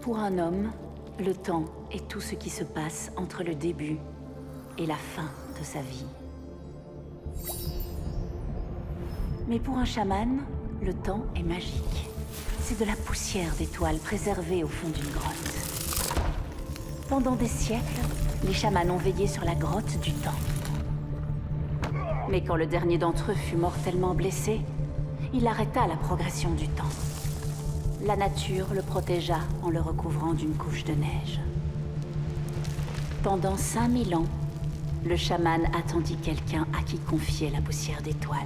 Pour un homme, le temps est tout ce qui se passe entre le début et la fin de sa vie. Mais pour un chaman, le temps est magique. C'est de la poussière d'étoiles préservée au fond d'une grotte. Pendant des siècles, les chamans ont veillé sur la grotte du temps. Mais quand le dernier d'entre eux fut mortellement blessé, il arrêta la progression du temps. La nature le protégea en le recouvrant d'une couche de neige. Pendant 5000 ans, le chaman attendit quelqu'un à qui confier la poussière d'étoiles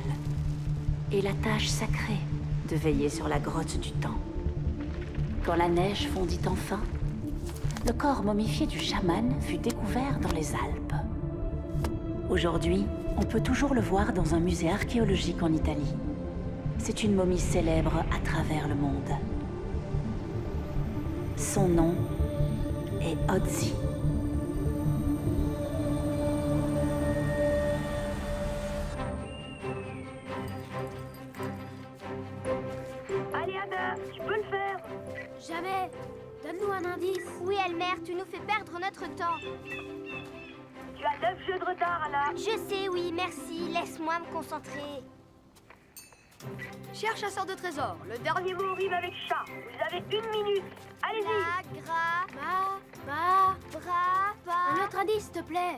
et la tâche sacrée de veiller sur la grotte du temps. Quand la neige fondit enfin, le corps momifié du chaman fut découvert dans les Alpes. Aujourd'hui, on peut toujours le voir dans un musée archéologique en Italie. C'est une momie célèbre à travers le monde. Son nom est Ötzi. Allez Ada, tu peux le faire. Jamais. Donne-nous un indice. Oui, Elmer, tu nous fais perdre notre temps. Tu as 9 jeux de retard, Anna. Je sais, oui, merci. Laisse-moi me concentrer. Cher chasseur de trésors, Le dernier mot rime avec chat. Vous avez 1 minute. Allez-y. La, gra, ba. Un pa. autre indice, s'il te plaît.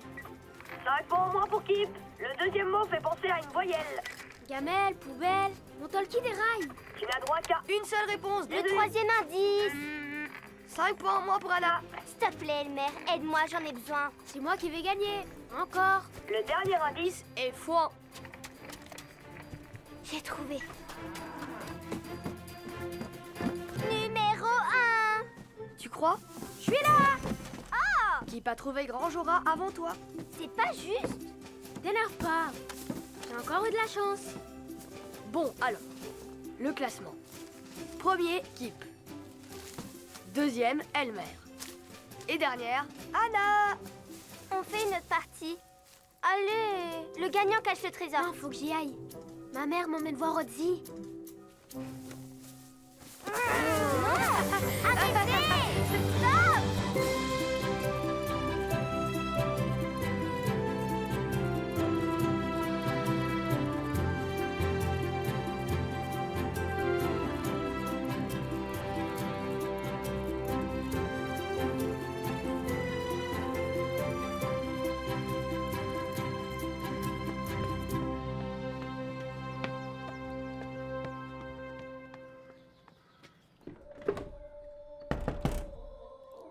5 points en moins pour Kip. Le deuxième mot fait penser à une voyelle. Gamelle, poubelle, mon talkie des rails. Tu n'as droit qu'à Une seule réponse. Le troisième indice. 5 points en moins pour Anna. S'il te plaît, Elmer, aide-moi, j'en ai besoin. C'est moi qui vais gagner. Encore. le dernier indice. Et foin. J'ai trouvé. Numéro 1. Tu crois? Je suis là. Oh, Qui pas trouvé grand Jora avant toi? c'est pas juste. T'énerve pas. J'ai encore eu de la chance. Bon, alors. Le classement. Premier, Kip. Deuxième, Elmer. Et dernière, Anna. On fait une autre partie. Allez, le gagnant cache le trésor. Non, faut que j'y aille. Ma mère m'emmène voir Ötzi. Arrêtez! Stop!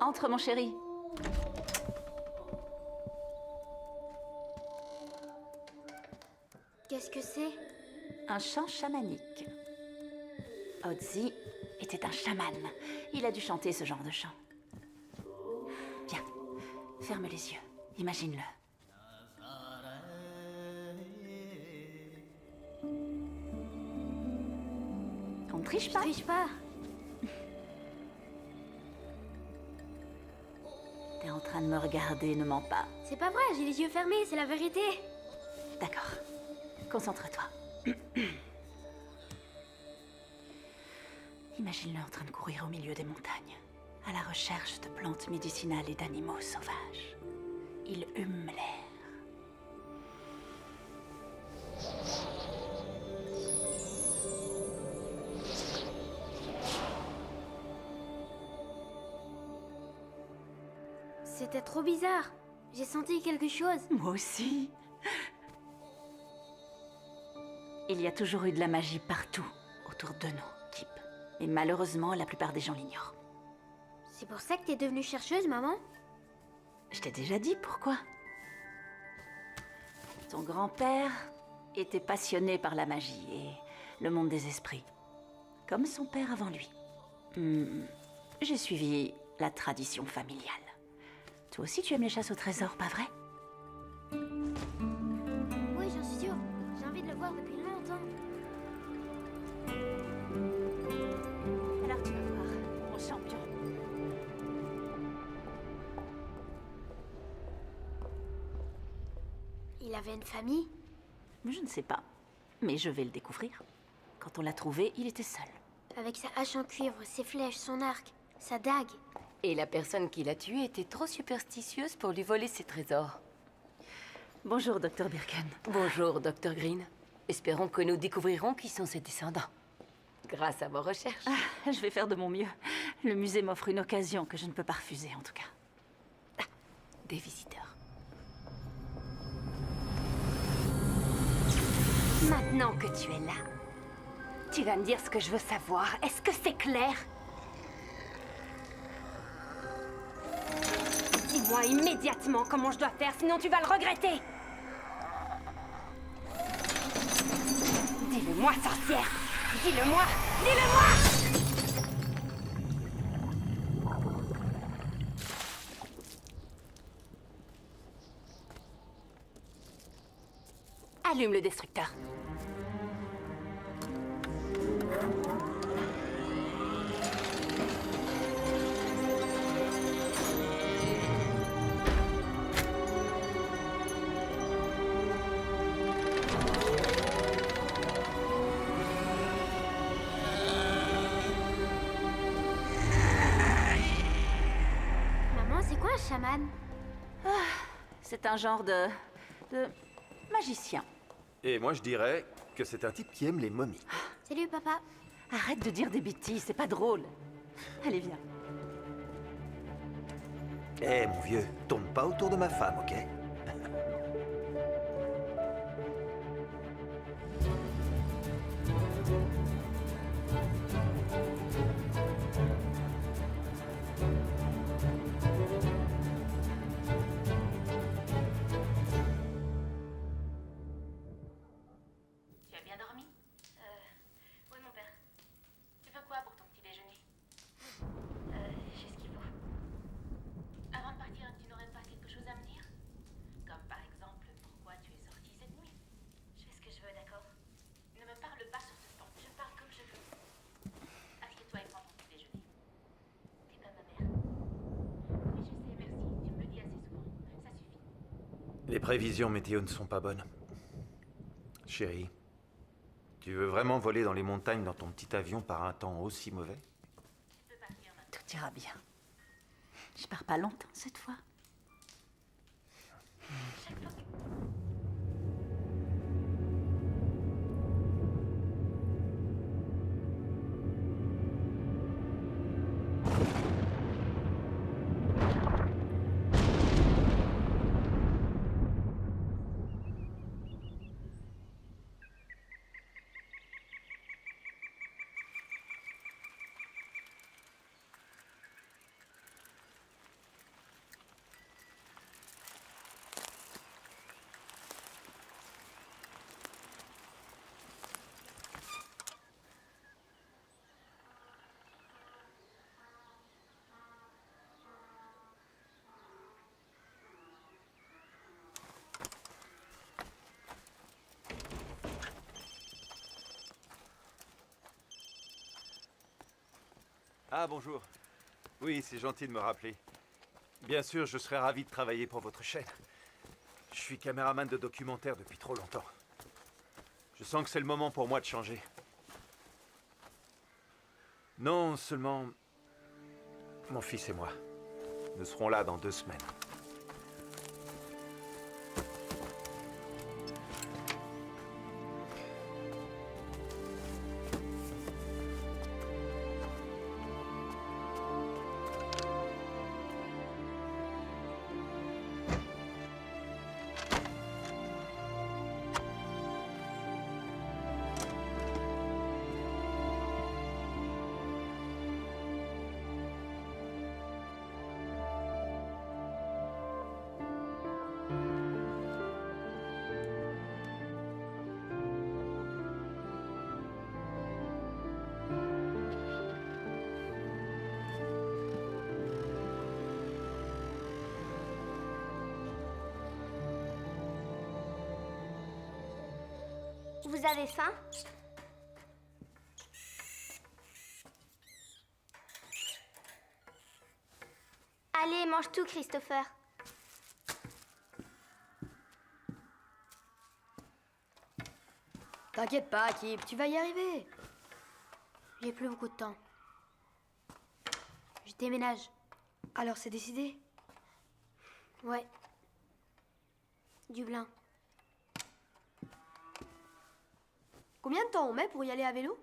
Entre, mon chéri. Qu'est-ce que c'est? Un chant chamanique. Ötzi était un chaman. Il a dû chanter ce genre de chant. Viens, ferme les yeux. Imagine-le. On ne triche pas. Triche pas. T'es en train de me regarder, ne mens pas. C'est pas vrai, j'ai les yeux fermés, c'est la vérité. D'accord. Concentre-toi. Imagine-le en train de courir au milieu des montagnes, à la recherche de plantes médicinales et d'animaux sauvages. Il hume l'air. C'était trop bizarre. J'ai senti quelque chose. Moi aussi. Il y a toujours eu de la magie partout autour de nous, Kip. Et malheureusement, la plupart des gens l'ignorent. C'est pour ça que t'es devenue chercheuse, maman? Je t'ai déjà dit pourquoi. Ton grand-père était passionné par la magie et le monde des esprits. Comme son père avant lui. J'ai suivi la tradition familiale. Toi aussi, tu aimes les chasses au trésor, pas vrai? Oui, j'en suis sûre. J'ai envie de le voir depuis longtemps. Alors tu vas voir, mon champion. Il avait une famille? Je ne sais pas, mais je vais le découvrir. Quand on l'a trouvé, il était seul. Avec sa hache en cuivre, ses flèches, son arc, sa dague. Et la personne qui l'a tué était trop superstitieuse pour lui voler ses trésors. Bonjour, Dr. Birken. Bonjour, Dr. Green. Espérons que nous découvrirons qui sont ses descendants. Grâce à vos recherches. Je vais faire de mon mieux. Le musée m'offre une occasion que je ne peux pas refuser, en tout cas. Des visiteurs. Maintenant que tu es là, tu vas me dire ce que je veux savoir. Est-ce que c'est clair? Dis-moi immédiatement comment je dois faire, sinon tu vas le regretter. Dis-le-moi, sorcière. Dis-le-moi. Dis-le-moi. Allume le destructeur. Maman, c'est quoi un chaman? C'est un genre de magicien. Et moi, je dirais que c'est un type qui aime les momies. Salut, papa. Arrête de dire des bêtises, c'est pas drôle. Allez, viens. Eh, mon vieux, tourne pas autour de ma femme, ok? Tu as bien dormi? Oui, mon père. Tu veux quoi pour ton petit déjeuner? J'ai ce qu'il faut. Avant de partir, tu n'aurais pas quelque chose à me dire? Comme par exemple, pourquoi tu es sortie cette nuit? Je fais ce que je veux, d'accord? Ne me parle pas sur ce ton. Je parle comme je veux. Assieds-toi et prends ton petit déjeuner. T'es comme ma mère. Oui, je sais, merci. Tu me le dis assez souvent. Ça suffit. Les prévisions météo ne sont pas bonnes. Chérie, tu veux vraiment voler dans les montagnes dans ton petit avion par un temps aussi mauvais? Tu peux partir maintenant. Tout ira bien. Je pars pas longtemps cette fois. Chaque fois que... Ah, bonjour. Oui, c'est gentil de me rappeler. Bien sûr, je serais ravi de travailler pour votre chaîne. Je suis caméraman de documentaire depuis trop longtemps. Je sens que c'est le moment pour moi de changer. Non, seulement... Mon fils et moi. Nous serons là dans 2 semaines. Vous avez faim? Allez, mange tout, Christopher. T'inquiète pas, Kip, tu vas y arriver. J'ai plus beaucoup de temps. Je déménage. Alors c'est décidé? Ouais. Dublin. Combien de temps on met pour y aller à vélo?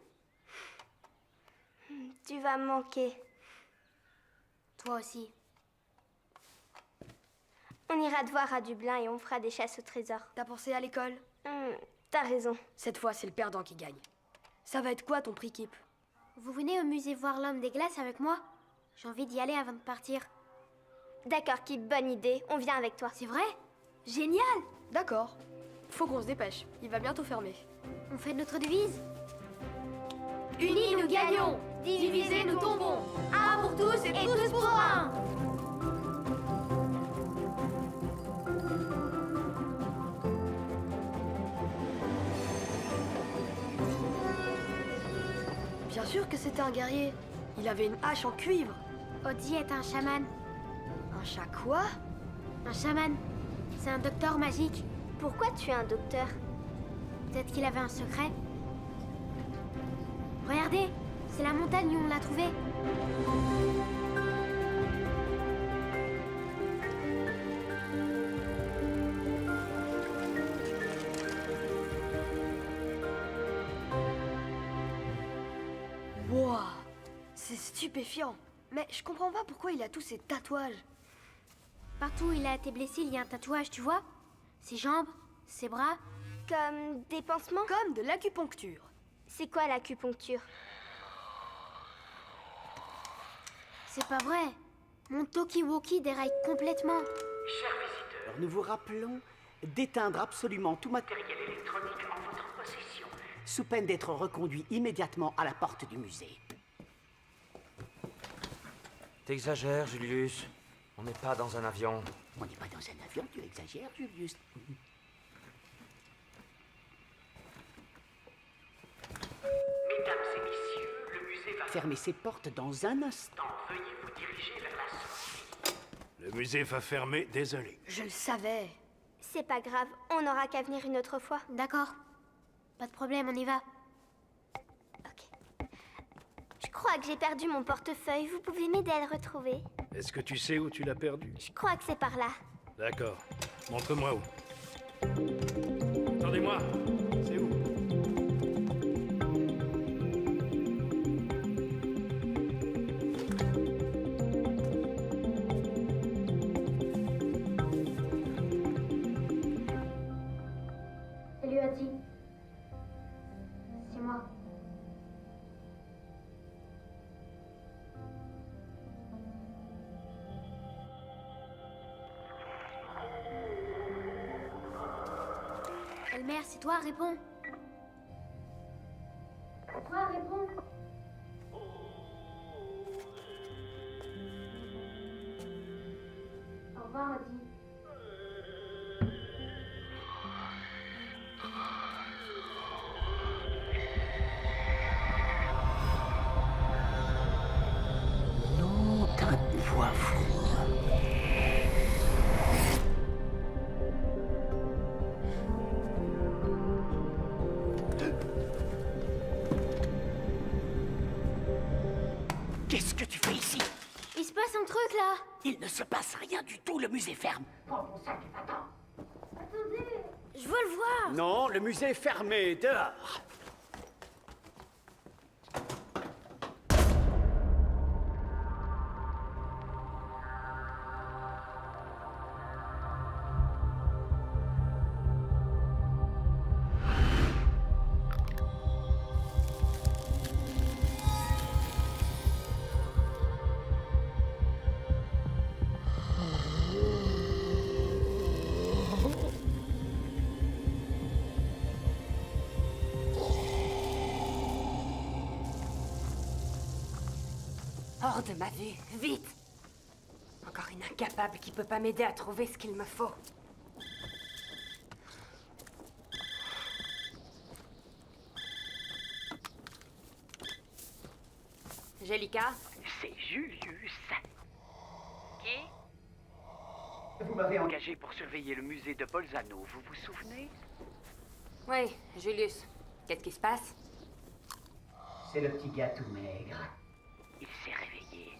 Tu vas me manquer. Toi aussi. On ira te voir à Dublin et on fera des chasses au trésor. T'as pensé à l'école? T'as raison. Cette fois, c'est le perdant qui gagne. Ça va être quoi ton prix, Kip? Vous venez au musée voir l'homme des glaces avec moi? J'ai envie d'y aller avant de partir. D'accord, Kip, bonne idée. On vient avec toi. C'est vrai? Génial! D'accord. Faut qu'on se dépêche. Il va bientôt fermer. On fait notre devise? Unis, nous gagnons. Divisés, nous tombons. Un pour tous et tous pour un. Bien sûr que c'était un guerrier. Il avait une hache en cuivre. Odie est un chaman. Un chat quoi? Un chaman. C'est un docteur magique. Pourquoi tu es un docteur? Peut-être qu'il avait un secret. Regardez, c'est la montagne où on l'a trouvé. Wow, c'est stupéfiant. Mais je comprends pas pourquoi il a tous ces tatouages. Partout où il a été blessé, il y a un tatouage, tu vois? Ses jambes, ses bras. Comme des pansements? Comme de l'acupuncture. C'est quoi l'acupuncture? C'est pas vrai. Mon talkie-walkie déraille complètement. Chers visiteurs, nous vous rappelons d'éteindre absolument tout matériel électronique en votre possession, sous peine d'être reconduit immédiatement à la porte du musée. T'exagères, Julius. On n'est pas dans un avion. On n'est pas dans un avion, tu exagères, Julius. Mesdames et messieurs, le musée va fermer ses portes dans un instant. Veuillez vous diriger vers la sortie. Le musée va fermer, désolé. Je le savais. C'est pas grave, on n'aura qu'à venir une autre fois. D'accord. Pas de problème, on y va. Ok. Je crois que j'ai perdu mon portefeuille. Vous pouvez m'aider à le retrouver? Est-ce que tu sais où tu l'as perdu? Je crois que c'est par là. D'accord. Montre-moi où. Attendez-moi. C'est où? Salut, Adi. C'est moi. Elmer, c'est toi, réponds. C'est toi, réponds. Au revoir, Adi. Nom d'un poivron. Qu'est-ce que tu fais ici? Il se passe un truc, là. Il ne se passe rien du tout, le musée ferme. Prends ton sac et va-t'en. Je veux le voir. Non, le musée est fermé, dehors. Hors de ma vue, vite! Encore une incapable qui peut pas m'aider à trouver ce qu'il me faut. Angelica? C'est Julius. Qui? Vous m'avez engagé pour surveiller le musée de Bolzano, vous vous souvenez? Oui, Julius. Qu'est-ce qui se passe? C'est le petit gars tout maigre. Il s'est réveillé.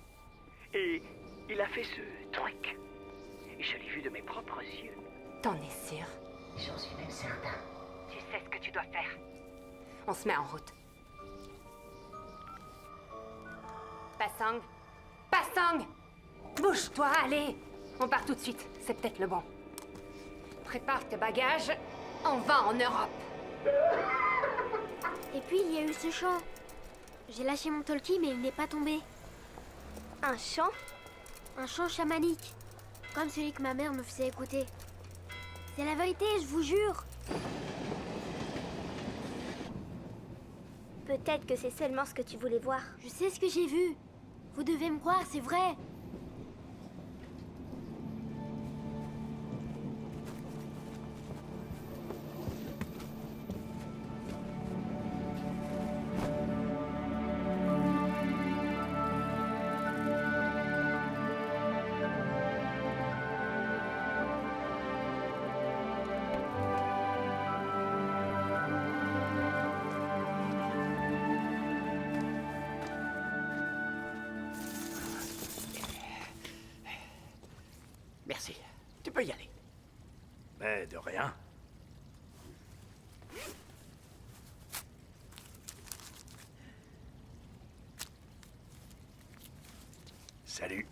Et Il a fait ce truc. Je l'ai vu de mes propres yeux. T'en es sûr? J'en suis même certain. Tu sais ce que tu dois faire. On se met en route. Passang! Passang! Bouge-toi, allez! On part tout de suite, c'est peut-être le bon. Prépare tes bagages, on va en Europe. Et puis il y a eu ce chant. J'ai lâché mon talkie mais il n'est pas tombé. Un chant? Un chant chamanique. Comme celui que ma mère me faisait écouter. C'est la vérité, je vous jure. Peut-être que c'est seulement ce que tu voulais voir. Je sais ce que j'ai vu. Vous devez me croire, c'est vrai. Merci. Tu peux y aller. Mais de rien. Salut.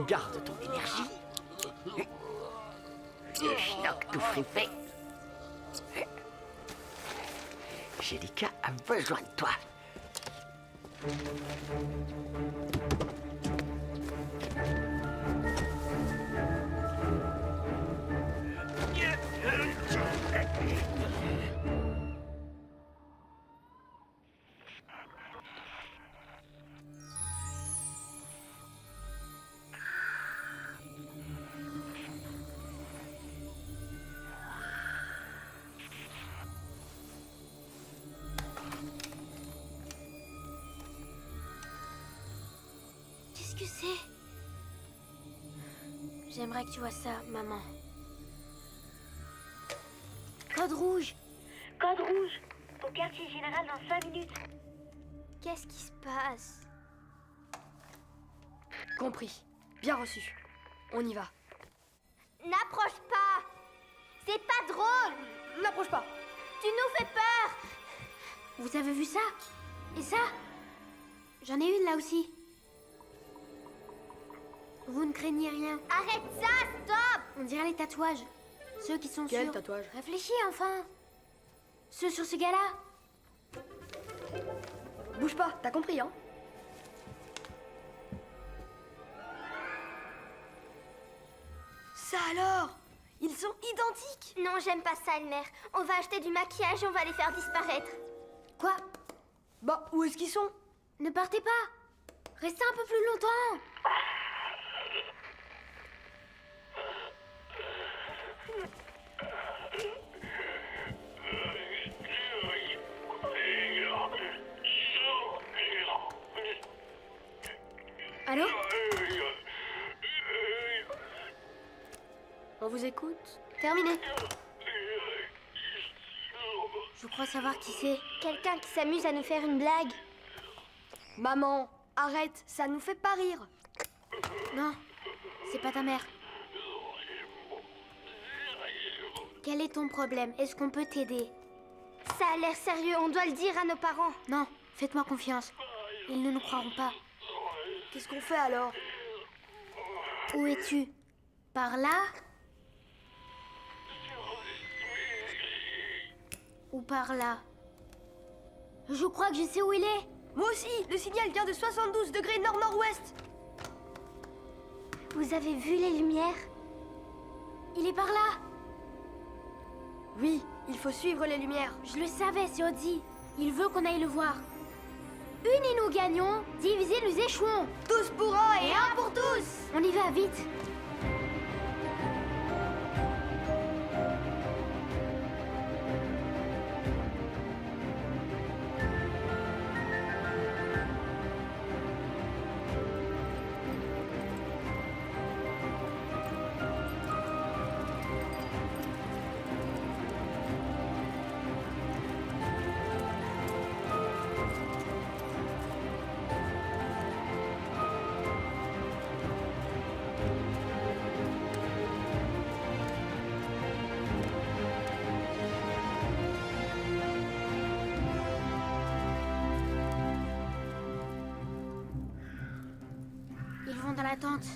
Garde ton énergie. Le schnock tout frippé. Jellica a besoin de toi. Qu'est-ce que c'est? J'aimerais que tu vois ça, maman. Code rouge. Code rouge. Au quartier général dans 5 minutes. Qu'est-ce qui se passe? Compris. Bien reçu. On y va. N'approche pas! C'est pas drôle! N'approche pas. Tu nous fais peur! Vous avez vu ça? Et ça? J'en ai une là aussi. Vous ne craignez rien. Arrête ça, stop! On dirait les tatouages. Ceux qui sont Quel sur... tatouage? Réfléchis enfin. Ceux sur ce gars-là. Bouge pas, t'as compris, hein? Ça alors? Ils sont identiques! Non, j'aime pas ça, Elmer. On va acheter du maquillage et on va les faire disparaître. Quoi? Bah, où est-ce qu'ils sont? Ne partez pas. Restez un peu plus longtemps. Allô? On vous écoute. Terminé. Je crois savoir qui c'est. Quelqu'un qui s'amuse à nous faire une blague. Maman, arrête, ça nous fait pas rire. Non, c'est pas ta mère. Quel est ton problème? Est-ce qu'on peut t'aider? Ça a l'air sérieux, on doit le dire à nos parents. Non, faites-moi confiance. Ils ne nous croiront pas. Qu'est-ce qu'on fait alors? Où es-tu? Par là? Ou par là? Je crois que je sais où il est. Moi aussi, le signal vient de 72 degrés nord-nord-ouest. Vous avez vu les lumières? Il est par là. Oui, il faut suivre les lumières. Je le savais, c'est Audi. Il veut qu'on aille le voir. Unis nous gagnons, divisés nous échouons. Tous pour un et un pour tous. On y va, vite. à la tente.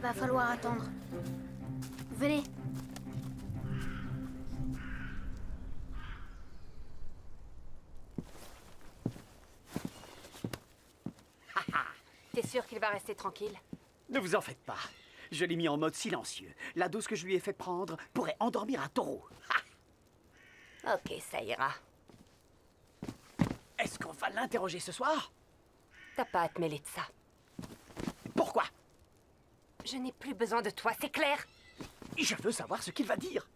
Va falloir attendre. Venez. T'es sûr qu'il va rester tranquille? Ne vous en faites pas. Je l'ai mis en mode silencieux. La dose que je lui ai fait prendre pourrait endormir un taureau. Ok, ça ira. Est-ce qu'on va l'interroger ce soir? T'as pas à te mêler de ça. Pourquoi? Je n'ai plus besoin de toi, c'est clair? Je veux savoir ce qu'il va dire.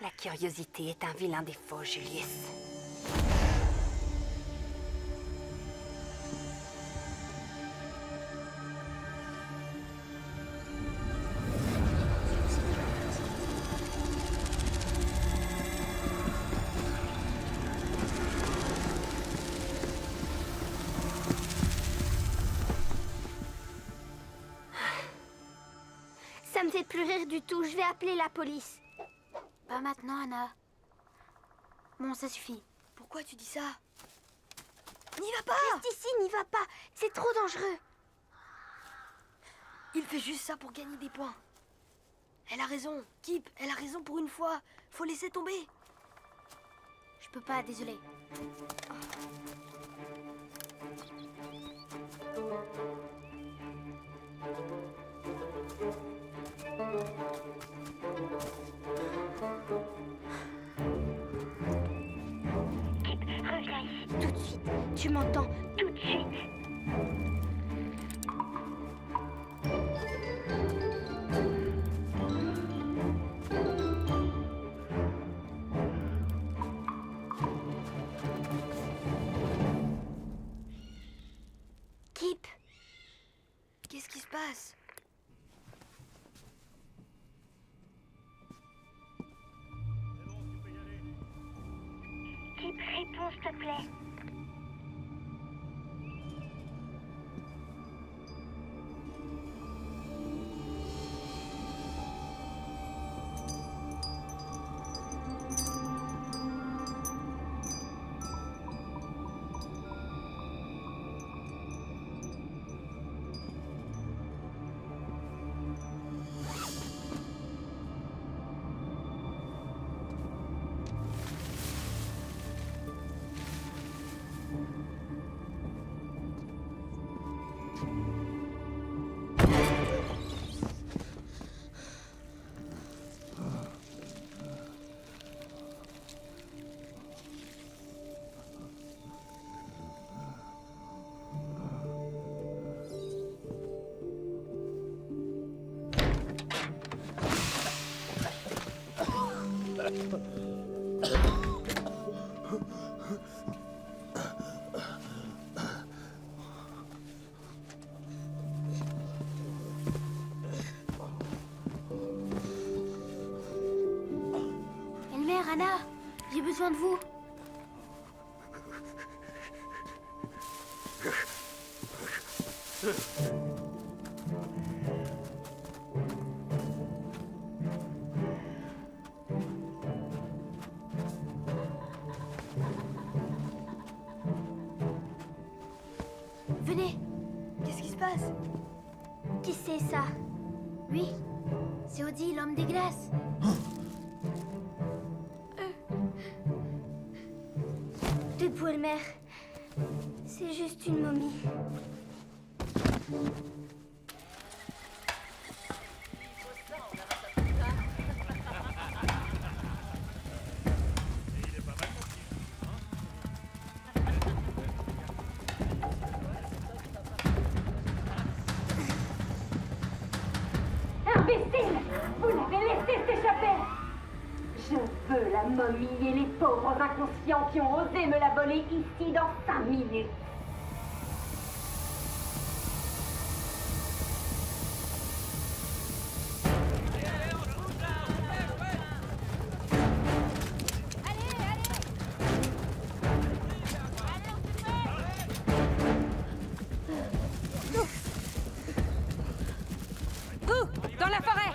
La curiosité est un vilain défaut, Julius. Ça me fait plus rire du tout. Je vais appeler la police. Pas maintenant, Anna. Bon, ça suffit. Pourquoi tu dis ça? N'y va pas! Reste ici, n'y va pas. C'est trop dangereux. Il fait juste ça pour gagner des points. Elle a raison. Kip, elle a raison pour une fois. Faut laisser tomber. Je peux pas, désolé. Kip, reviens ici tout de suite. Tu m'entends? Tout de suite. Kip, Qu'est-ce qui se passe? Kip, réponds s'il te plaît. Elmer, Anna, j'ai besoin de vous. Venez. Qu'est-ce qui se passe? Qui c'est ça? Oui, c'est Odie, l'homme des glaces. Debout, Elmer. C'est juste une momie. Imbécile! Vous l'avez laissé s'échapper! Je veux la momie et les pauvres inconscients qui ont osé me la voler ici dans 5 minutes. Dans la forêt!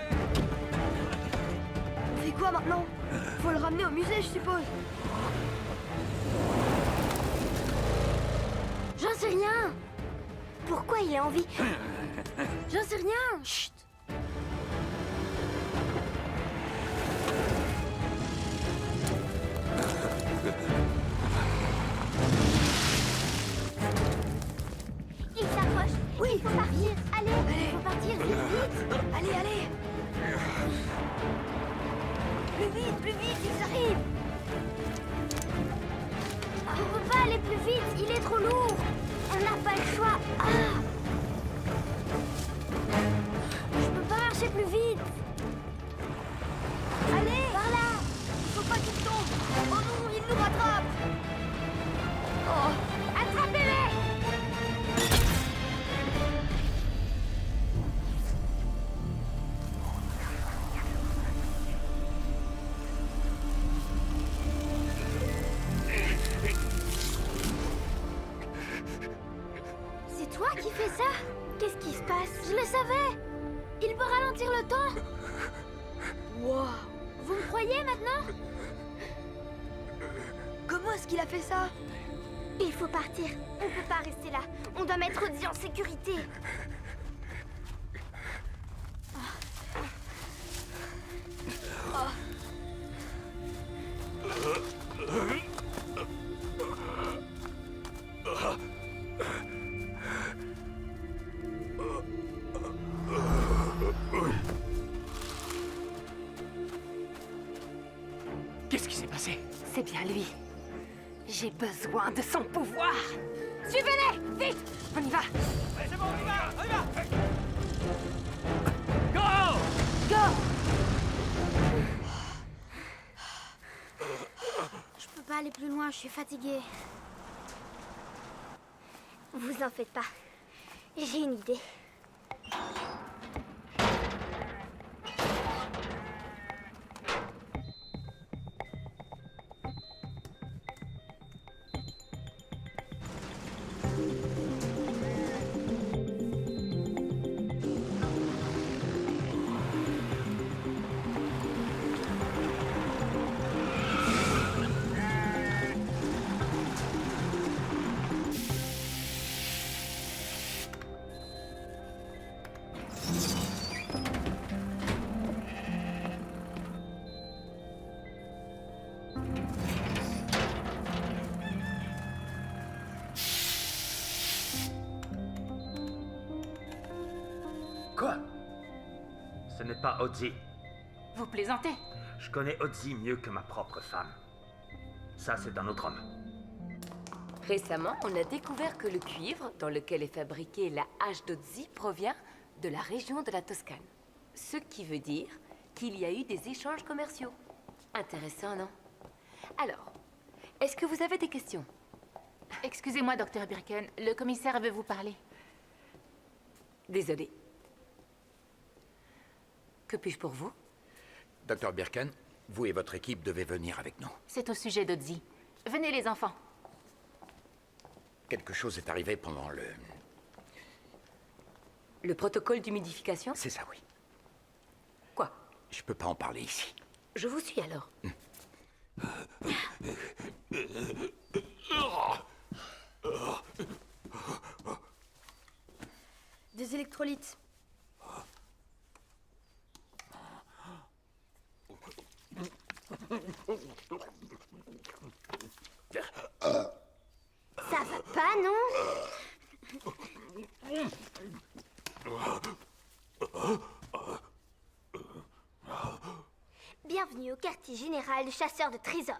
On fait quoi maintenant? Faut le ramener au musée, je suppose. sais rien. Pourquoi il a envie? J'en sais rien. Chut. Il s'approche. Oui. Il faut partir. Allez. Allez. Il faut partir vite. Allez, allez. Plus vite, ils arrivent. On peut pas aller plus vite, il est trop lourd. On n'a pas le choix. Ah. Je peux pas marcher plus vite. Allez, par là. Il faut pas qu'il tombe. Oh non, il nous rattrape. Oh, attrapez-les. C'est toi qui fais ça? Qu'est-ce qui se passe? Je le savais. Il peut ralentir le temps. Wow. Vous me croyez maintenant? Comment est-ce qu'il a fait ça? Il faut partir. On peut pas rester là. On doit mettre Ozzy en sécurité. Qu'est-ce qui s'est passé? C'est bien lui. J'ai besoin de son pouvoir. Suivez-les! Vite! On y va! Allez, c'est bon, on y va! On y va! Go! Je peux pas aller plus loin, je suis fatiguée. Vous en faites pas. J'ai une idée. Quoi? Ce n'est pas Ozzy. Vous plaisantez? Je connais Ozzy mieux que ma propre femme. Ça, c'est un autre homme. Récemment, on a découvert que le cuivre dans lequel est fabriquée la hache d'Ozzy provient de la région de la Toscane. Ce qui veut dire qu'il y a eu des échanges commerciaux. Intéressant, non? Alors, est-ce que vous avez des questions? Excusez-moi, docteur Birken, le commissaire veut vous parler. Désolée. Que puis-je pour vous? Docteur Birken, vous et votre équipe devez venir avec nous. C'est au sujet d'Ozzy. Venez les enfants. Quelque chose est arrivé pendant le... Le protocole d'humidification? C'est ça, oui. Quoi? Je peux pas en parler ici. Je vous suis alors. Des électrolytes. Ça va pas, non? Bienvenue au quartier général des chasseurs de trésors.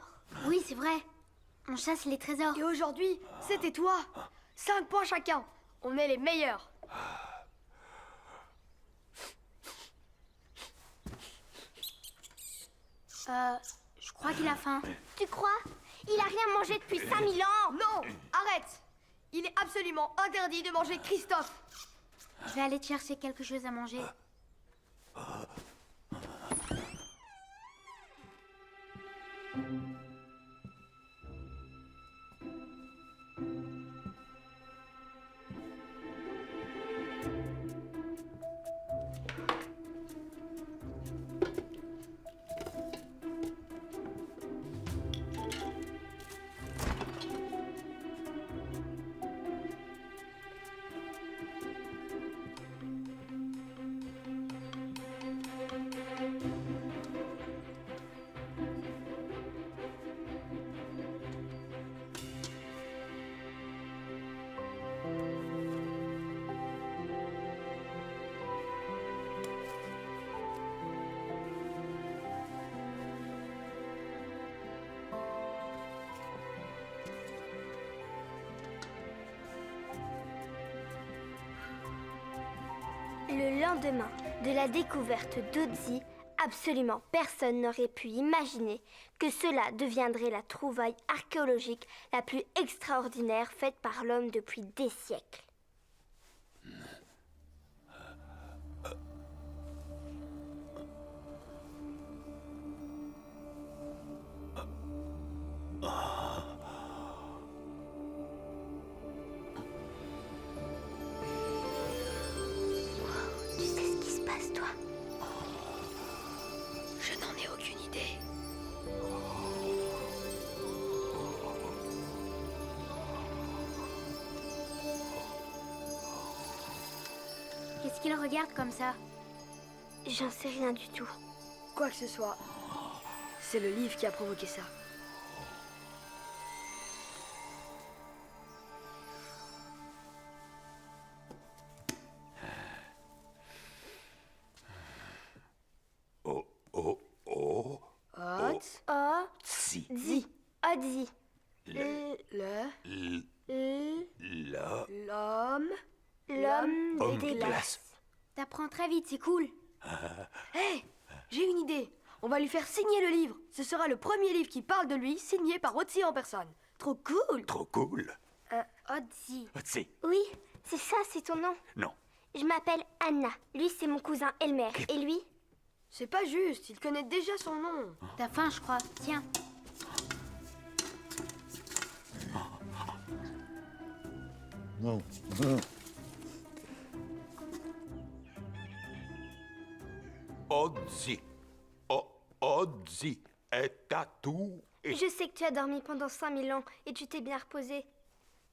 Oui, c'est vrai. On chasse les trésors. Et aujourd'hui, c'était toi. 5 points chacun. On est les meilleurs. Je crois qu'il a faim. Tu crois? Il a rien mangé depuis 5000 ans. Non, arrête. Il est absolument interdit de manger Christophe. Je vais aller te chercher quelque chose à manger. lendemain de la découverte d'Otzi, absolument personne n'aurait pu imaginer que cela deviendrait la trouvaille archéologique la plus extraordinaire faite par l'homme depuis des siècles. Tu sais ce qui se passe, toi? Je n'en ai aucune idée. Qu'est-ce qu'il regarde comme ça? J'en sais rien du tout. Quoi que ce soit, c'est le livre qui a provoqué ça. Otzi. Otzi. L'homme des glaces. T'apprends très vite, c'est cool. Hé, j'ai une idée. On va lui faire signer le livre. Ce sera le premier livre qui parle de lui, signé par Otzi en personne. Trop cool. Trop cool. Otzi. Otzi. Oui, c'est ça, c'est ton nom. Non. Je m'appelle Anna. Lui, c'est mon cousin Elmer. Et lui? C'est pas juste, il connaît déjà son nom. T'as faim, je crois. Tiens. Otzi. Otzi est à tout. Je sais que tu as dormi pendant 5000 ans et tu t'es bien reposé.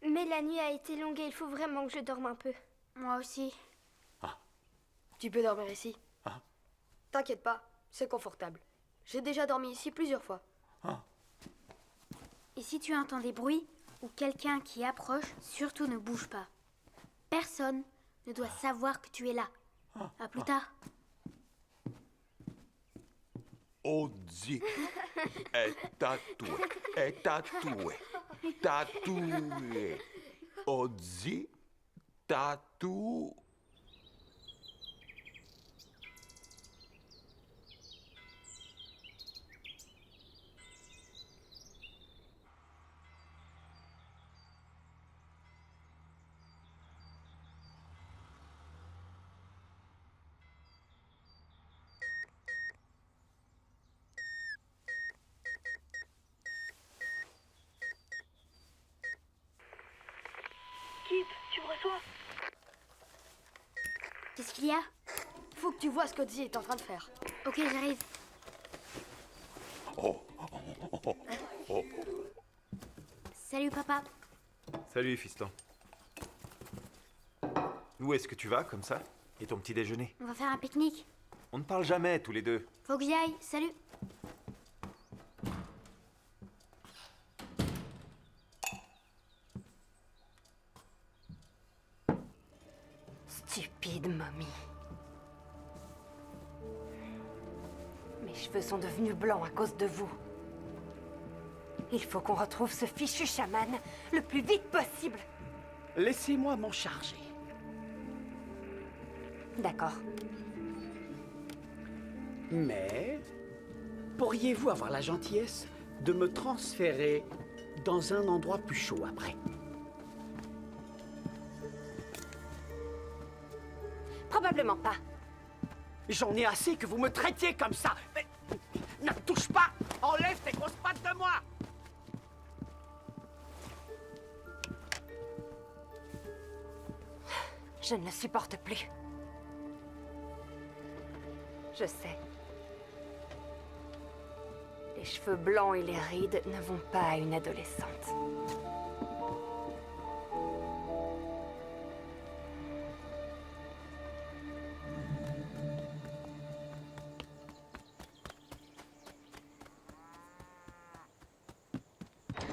Mais la nuit a été longue et il faut vraiment que je dorme un peu. Moi aussi. Tu peux dormir ici. T'inquiète pas, c'est confortable. J'ai déjà dormi ici plusieurs fois. Et si tu entends des bruits ou quelqu'un qui approche, surtout ne bouge pas. Personne ne doit savoir que tu es là. À plus tard. Otzi est tatoué. Est tatoué. Tatoué. Otzi tatou. Tu me reçois? Qu'est-ce qu'il y a? Faut que tu vois ce qu'Otzi est en train de faire. Ok, j'arrive. Salut, papa. Salut, fiston. Où est-ce que tu vas, comme ça? Et ton petit déjeuner? On va faire un pique-nique. On ne parle jamais, tous les deux. Faut que j'y aille. Salut. Stupide momie. Mes cheveux sont devenus blancs à cause de vous. Il faut qu'on retrouve ce fichu chaman le plus vite possible. Laissez-moi m'en charger. D'accord. Mais pourriez-vous avoir la gentillesse de me transférer dans un endroit plus chaud après? Probablement pas. J'en ai assez que vous me traitiez comme ça. Mais ne me touche pas. Enlève tes grosses pattes de moi. Je ne le supporte plus. Je sais. Les cheveux blancs et les rides ne vont pas à une adolescente.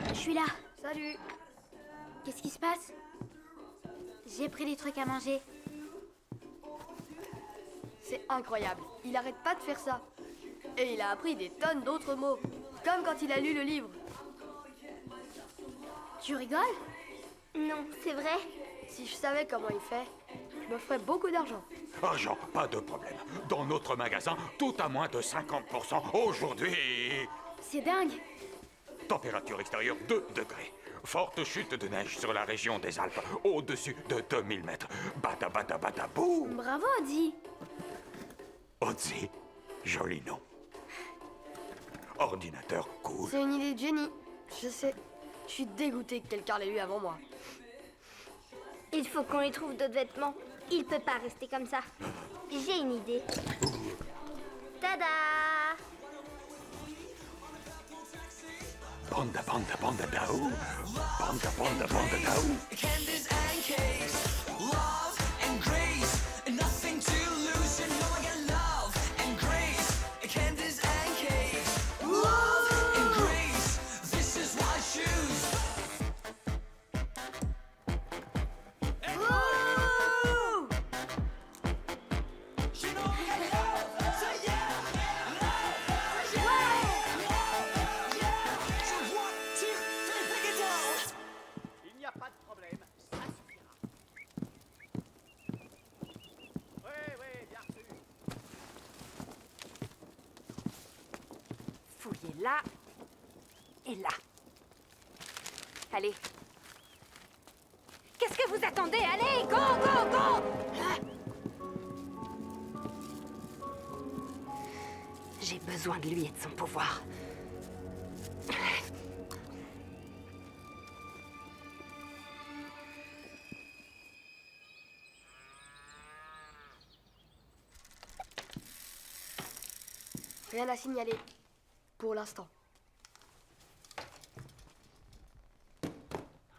Je suis là. Salut. Qu'est-ce qui se passe? J'ai pris des trucs à manger. C'est incroyable. Il arrête pas de faire ça. Et il a appris des tonnes d'autres mots. Comme quand il a lu le livre. Tu rigoles? Non, c'est vrai. Si je savais comment il fait, je me ferais beaucoup d'argent. Argent, pas de problème. Dans notre magasin, tout à moins de 50% aujourd'hui. C'est dingue. Température extérieure 2 degrés. Forte chute de neige sur la région des Alpes, au-dessus de 2000 mètres. Bada bada bada boum. Bravo, Odzi. Odzi, joli nom. Ordinateur cool. C'est une idée de génie. Je sais. Je suis dégoûté que quelqu'un l'ait eu avant moi. Il faut qu'on lui trouve d'autres vêtements. Il peut pas rester comme ça. J'ai une idée. Tada! Banda banda banda daou. Banda banda banda daou. Candies and cakes, love and grace, nothing to lose. You know I got love and grace. Candies and cakes, love and grace. This is what I choose. Oh! You know I got love, so yeah, love, yeah, yeah. So 1, 2, 3, break it down. Il n'y a pas de problème, ça suffira. Oui, bien sûr. Fouillez là et là. Allez. Qu'est-ce que vous attendez? Allez, go, go, go! J'ai besoin de lui et de son pouvoir. Rien à signaler. Pour l'instant.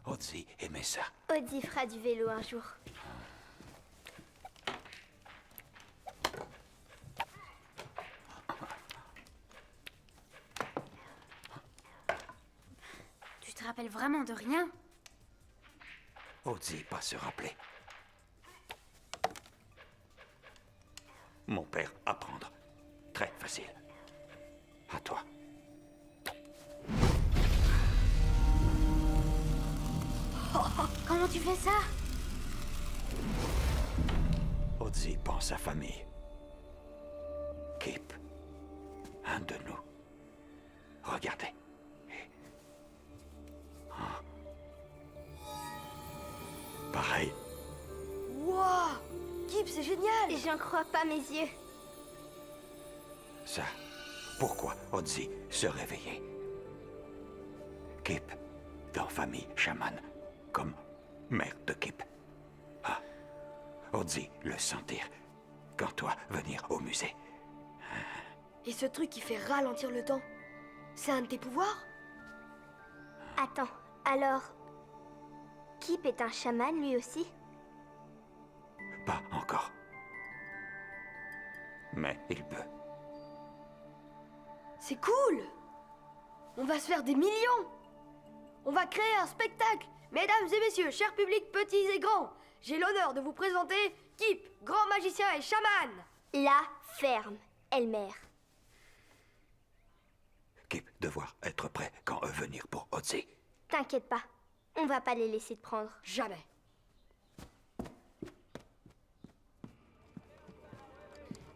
Odzi aimait ça. Odzi fera du vélo un jour. Tu te rappelles vraiment de rien? Odzi pas se rappeler. Mon père, apprendre. Très facile. À toi. Comment tu fais ça? Odzi pense à famille. Kip. Un de nous. Regardez. Ah. Pareil. Wouah! Kip, c'est génial! J'en crois pas mes yeux. Ça. Pourquoi Odzi se réveillait? Kip, dans famille chamane, comme mère de Kip. Ah. Odzi le sentir. Quand toi venir au musée. Et ce truc qui fait ralentir le temps, c'est un de tes pouvoirs? Attends, alors... Kip est un chaman lui aussi? Pas encore. Mais il peut. C'est cool! On va se faire des millions! On va créer un spectacle! Mesdames et messieurs, chers publics petits et grands, j'ai l'honneur de vous présenter Kip, grand magicien et chaman! La ferme, Elmer. Kip devoir être prêt quand venir pour Odzi. T'inquiète pas, on va pas les laisser te prendre. Jamais.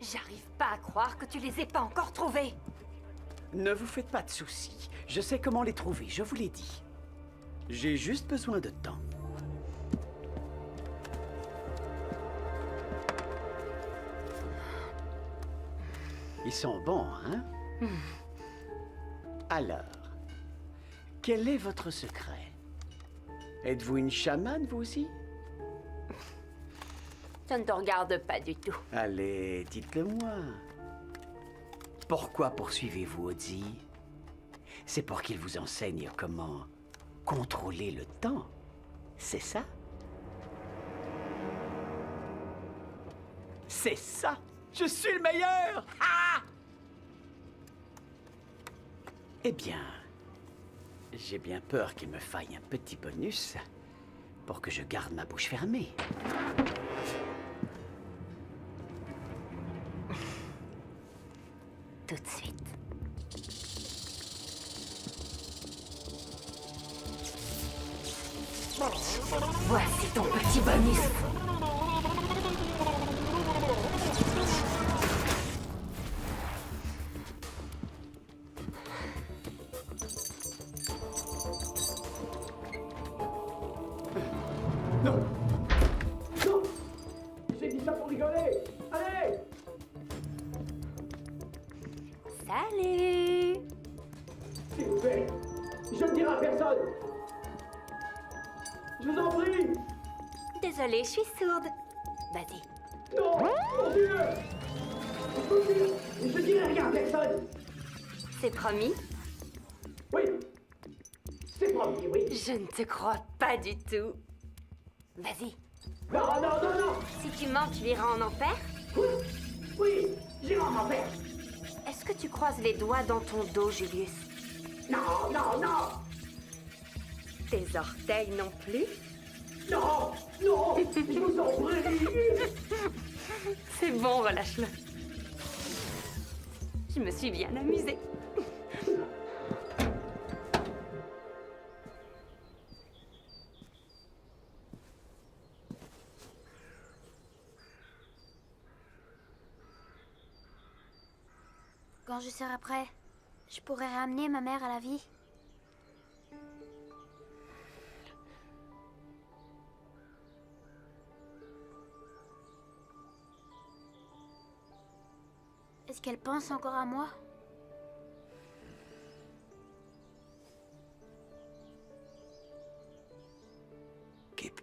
J'arrive pas à croire que tu les aies pas encore trouvés. Ne vous faites pas de soucis. Je sais comment les trouver, je vous l'ai dit. J'ai juste besoin de temps. Ils sont bons, hein? Alors, quel est votre secret? Êtes-vous une chamane, vous aussi? Ça ne te regarde pas du tout. Allez, dites-le-moi. Pourquoi poursuivez-vous Odzi? C'est pour qu'il vous enseigne comment contrôler le temps, c'est ça? C'est ça! Je suis le meilleur! Ah! Eh bien, j'ai bien peur qu'il me faille un petit bonus pour que je garde ma bouche fermée. Tout de suite. Voici ton petit bonus. Salut! S'il vous plaît, je ne dirai à personne. Je vous en prie. Désolée, je suis sourde. Vas-y. Non, mon Dieu. Mon Dieu, je ne dirai rien à personne. C'est promis? Oui, c'est promis, oui. Je ne te crois pas du tout. Vas-y. Non, non, non, non. Si tu mens, tu iras en enfer? Oui, j'irai en enfer. Est-ce que tu croises les doigts dans ton dos, Julius? Non, non, non. Tes orteils non plus? Non, non, je vous en prie. C'est bon, relâche-le. Je me suis bien amusée. Quand je serai prêt, je pourrai ramener ma mère à la vie. Est-ce qu'elle pense encore à moi? Kip,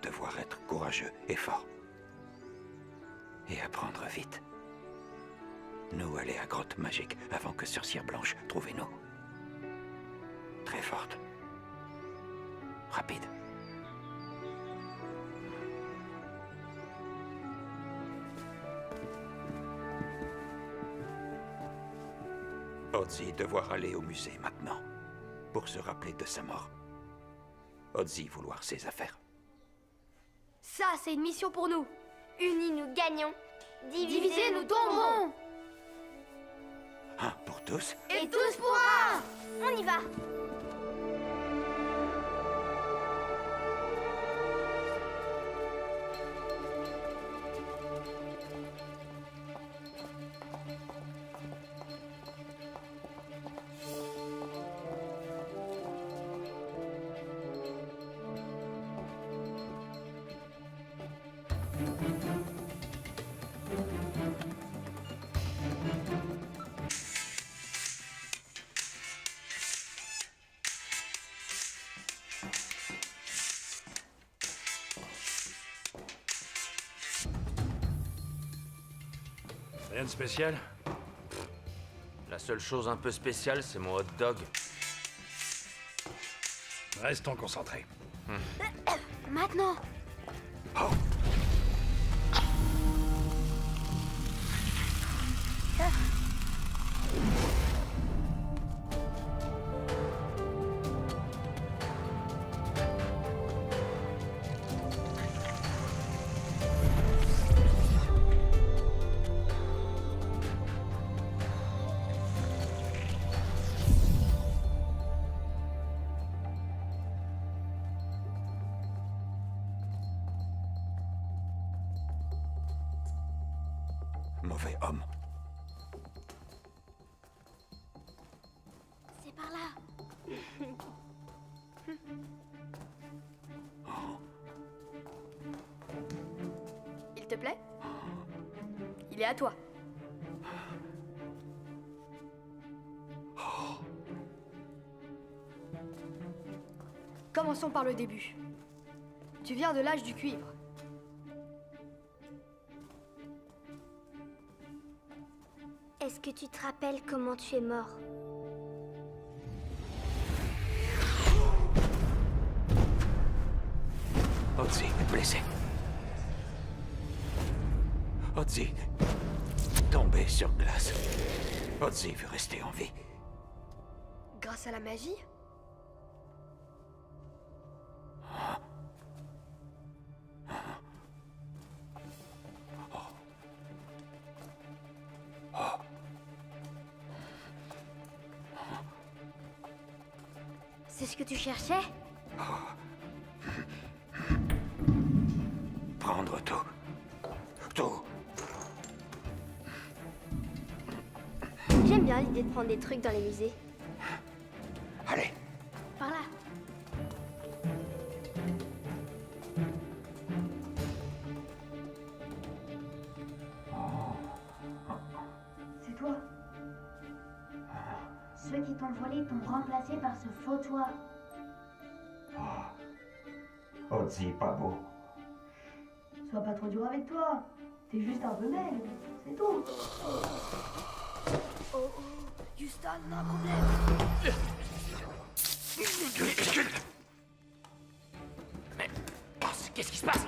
devoir être courageux et fort. Et apprendre vite. Nous aller à Grotte Magique avant que Sorcière Blanche trouve nous. Très forte. Rapide. Ozzy devoir aller au musée maintenant, pour se rappeler de sa mort. Ozzy vouloir ses affaires. Ça, c'est une mission pour nous. Unis, nous gagnons. Divisés, nous tomberons. Un pour tous. Et tous pour un. On y va. Rien de spécial? La seule chose un peu spéciale, c'est mon hot dog. Restons concentrés. Maintenant. Mauvais homme. C'est par là. Il te plaît? Il est à toi. Commençons par le début. Tu viens de l'âge du cuivre. Est-ce que tu te rappelles comment tu es mort? Ozzy est blessé. Ozzy tombé sur glace. Ozzy veut rester en vie. Grâce à la magie? C'est ce que tu cherchais? Prendre tout. Tout. J'aime bien l'idée de prendre des trucs dans les musées. Allez. Par là. C'est toi? ceux qui t'ont volé t'ont remplacé par ce faux toi. Ozzy, pas beau. Sois pas trop dur avec toi. T'es juste un peu maigre, c'est tout. Oh, Houston, on a un problème. Mais... qu'est-ce qui se passe?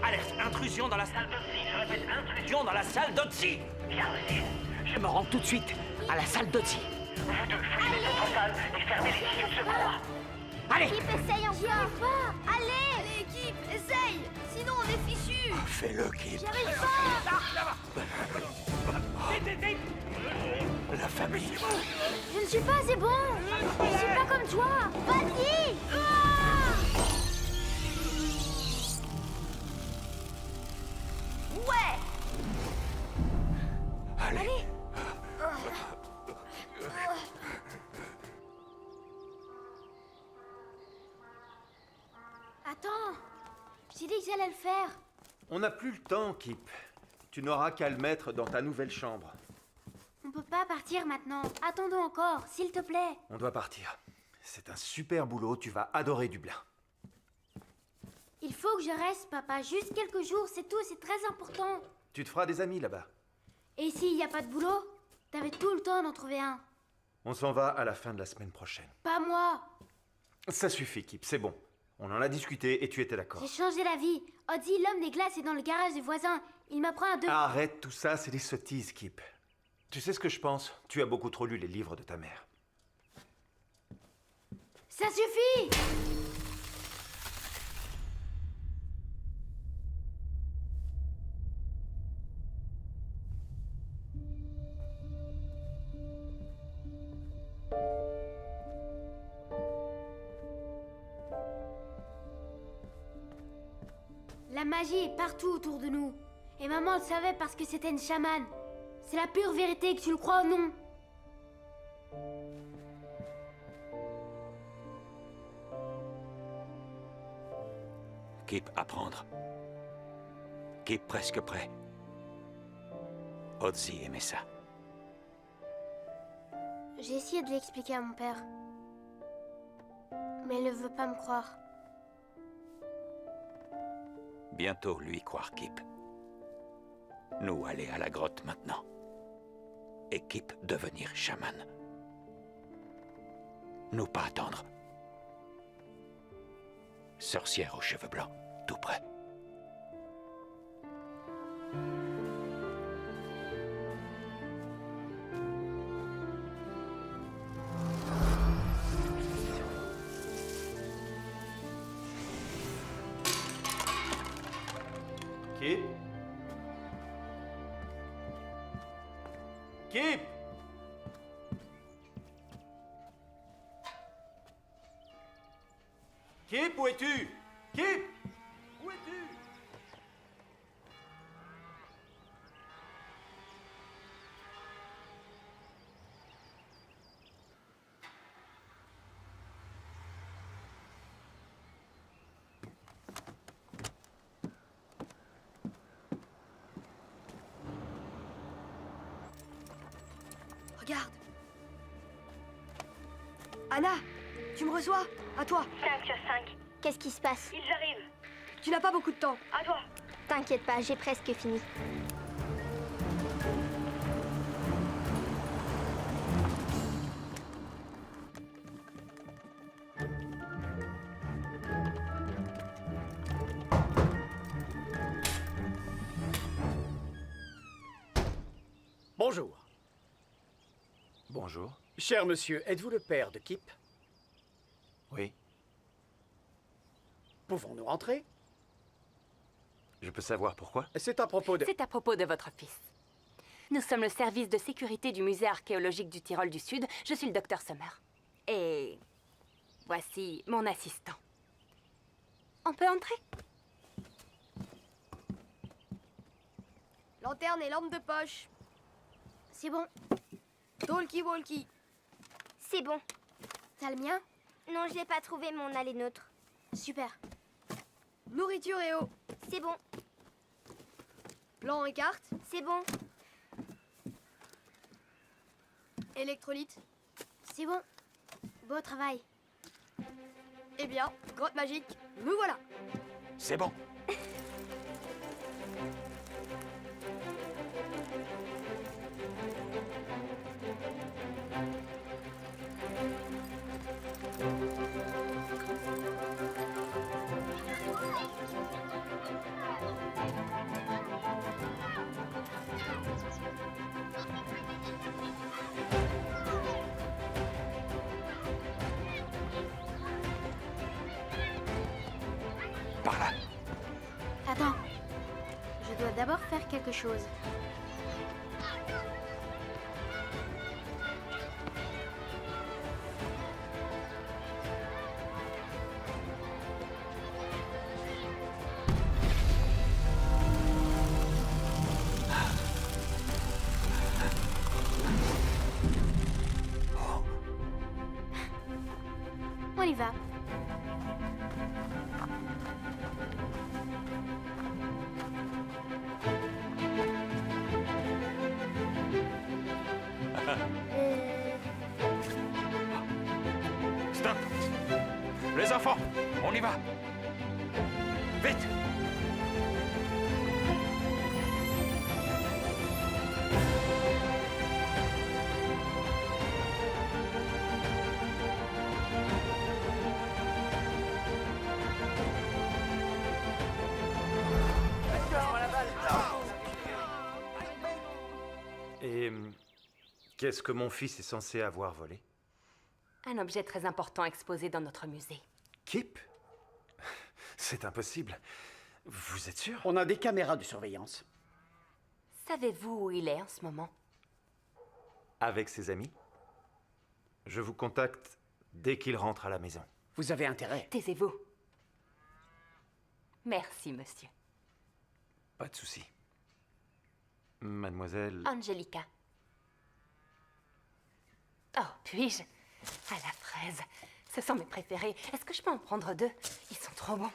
Alerte, intrusion dans la salle d'Otzi. Je répète, intrusion dans la salle d'Otzi. Bien reçu. Je me rends tout de suite à la salle d'Otzi. Vous deux, fouillez les autres salles et fermez les issues de secours. Allez! Kip, essaye encore. Allez! Allez, Kip, essaye. Sinon, on est fichus. Fais-le, Kip. J'y arrive pas. La famille. Je ne suis pas assez bon. Je suis pas comme toi. Vas-y. Ouais. Allez. Attends, j'ai dit que j'allais le faire. On n'a plus le temps, Kip. Tu n'auras qu'à le mettre dans ta nouvelle chambre. On peut pas partir maintenant. Attendons encore, s'il te plaît. On doit partir. C'est un super boulot, tu vas adorer Dublin. Il faut que je reste, papa. Juste quelques jours, c'est tout, c'est très important. Tu te feras des amis là-bas. Et s'il n'y a pas de boulot, t'avais tout le temps d'en trouver un. On s'en va à la fin de la semaine prochaine. Pas moi. Ça suffit, Kip, c'est bon. On en a discuté et tu étais d'accord. J'ai changé la vie. Ozzy, l'homme des glaces, est dans le garage du voisin. Il m'apprend à deux... Arrête tout ça, c'est des sottises, Kip. Tu sais ce que je pense? Tu as beaucoup trop lu les livres de ta mère. Ça suffit! La magie est partout autour de nous. Et maman le savait parce que c'était une chamane. C'est la pure vérité, que tu le crois ou non. Kip, apprendre. Kip, presque prêt. Ozzy aimait ça. J'ai essayé de l'expliquer à mon père. Mais il ne veut pas me croire. Bientôt lui croire, Kip. Nous aller à la grotte maintenant. Et Kip devenir chaman. Nous pas attendre. Sorcière aux cheveux blancs, tout près. Kip? Kip? Kip, où es-tu? Kip? Où es-tu? Regarde. Anna, tu me reçois? À toi. 5 sur 5. Qu'est-ce qui se passe? Ils arrivent. Tu n'as pas beaucoup de temps. À toi. T'inquiète pas, j'ai presque fini. Bonjour. Bonjour. Cher monsieur, êtes-vous le père de Kip? Oui. Pouvons-nous entrer? Je peux savoir pourquoi? C'est à propos de... C'est à propos de votre fils. Nous sommes le service de sécurité du musée archéologique du Tyrol du Sud. Je suis le docteur Sommer. Et voici mon assistant. On peut entrer? Lanterne et lampe de poche. C'est bon. Talkie-walkie. C'est bon. T'as le mien? Non, je n'ai pas trouvé, mais on a les nôtres. Super. Nourriture et eau. C'est bon. Plan et carte. C'est bon. Électrolyte. C'est bon. Beau travail. Eh bien, grotte magique, nous voilà. C'est bon. Par là. Attends. Je dois d'abord faire quelque chose. On y va. Stop. Les enfants, on y va. Vite. Et qu'est-ce que mon fils est censé avoir volé? Un objet très important exposé dans notre musée. Kip? C'est impossible. Vous êtes sûr? On a des caméras de surveillance. Savez-vous où il est en ce moment? Avec ses amis? Je vous contacte dès qu'il rentre à la maison. Vous avez intérêt. Taisez-vous. Merci, monsieur. Pas de souci. Mademoiselle... Angelica. Oh, puis-je? À la fraise. Ce sont mes préférés. Est-ce que je peux en prendre 2? Ils sont trop bons.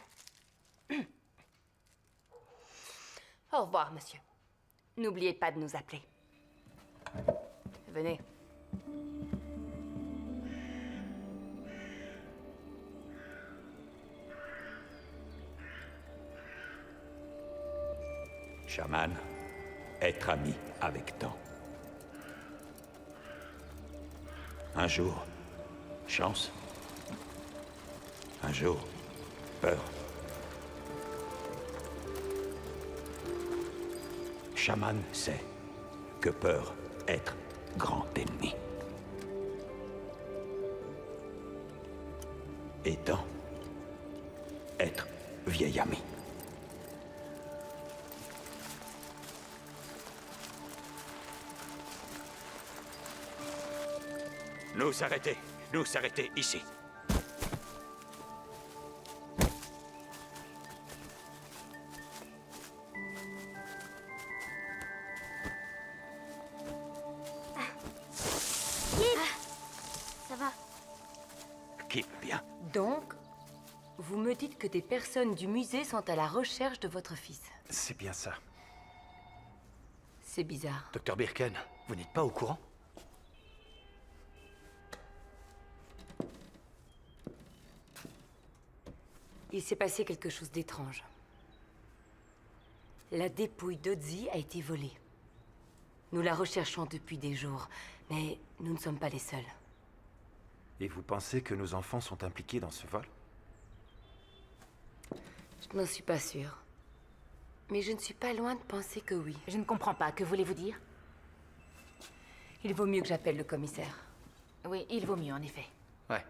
Au revoir, monsieur. N'oubliez pas de nous appeler. Venez. Chaman, être ami avec temps. Un jour, chance. Un jour, peur. Chaman sait que peur être grand ennemi. Et temps, être vieil ami. Nous arrêter ici. Ça va. Kip, bien. Donc, vous me dites que des personnes du musée sont à la recherche de votre fils. C'est bien ça. C'est bizarre. Docteur Birken, vous n'êtes pas au courant? Il s'est passé quelque chose d'étrange. La dépouille d'Ozzy a été volée. Nous la recherchons depuis des jours, mais nous ne sommes pas les seuls. Et vous pensez que nos enfants sont impliqués dans ce vol? Je n'en suis pas sûre. Mais je ne suis pas loin de penser que oui. Je ne comprends pas. Que voulez-vous dire? Il vaut mieux que j'appelle le commissaire. Oui, il vaut mieux, en effet. Ouais.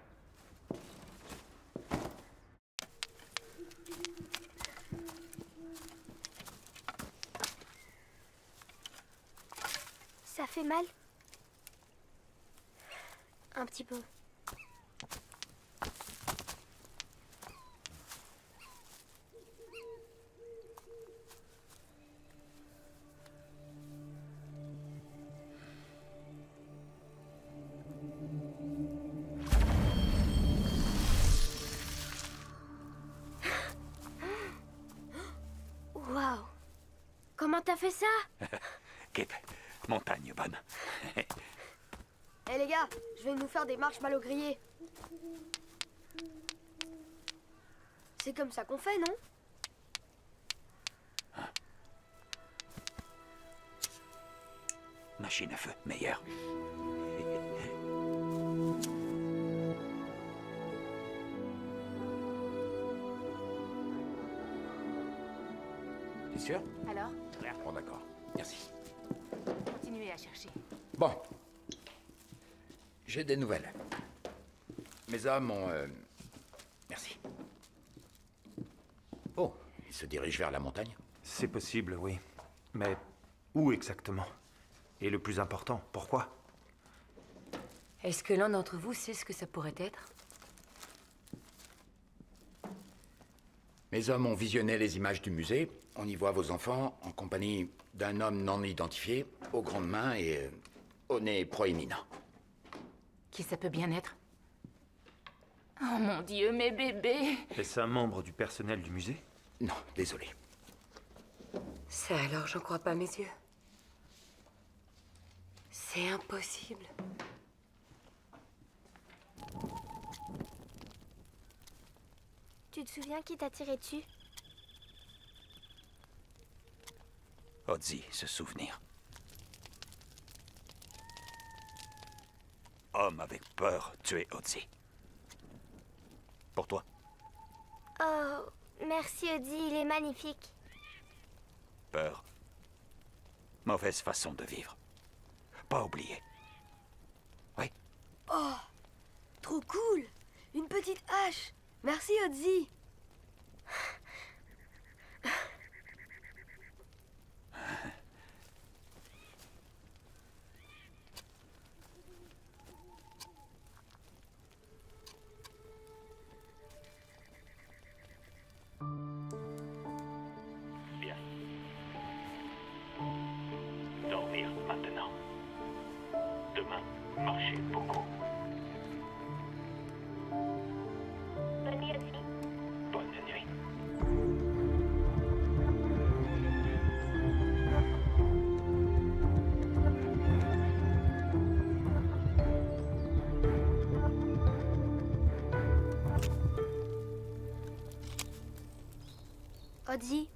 Ça fait mal? Un petit peu. Waouh! Comment t'as fait ça? Kip, montagne bonne. Eh les gars, je vais nous faire des marshmallows grillés. C'est comme ça qu'on fait, non? Machine à feu, meilleure. T'es sûr? Alors, Bon, d'accord. Merci. continuez à chercher. Bon. J'ai des nouvelles. Mes hommes ont... Merci. Oh, ils se dirigent vers la montagne? C'est possible, oui. Mais où exactement? Et le plus important, pourquoi? Est-ce que l'un d'entre vous sait ce que ça pourrait être? Mes hommes ont visionné les images du musée. On y voit vos enfants en compagnie d'un homme non identifié, aux grandes mains et au nez proéminent. Qui ça peut bien être? Oh mon Dieu, mes bébés! Est-ce un membre du personnel du musée? Non, désolé. Ça alors, j'en crois pas mes yeux. C'est impossible. Tu te souviens qui t'a tiré dessus? Ozzy, se souvenir. Homme avec peur, tuer Ozzy. Pour toi? Oh, merci Ozzy, il est magnifique. Peur. Mauvaise façon de vivre. Pas oublier. Oui. Oh, trop cool! Une petite hache! Merci Ozzy! Bien. Dormir maintenant. Demain, marcher beaucoup. Bonne nuit Ozzy. Bonne nuit. Ozzy,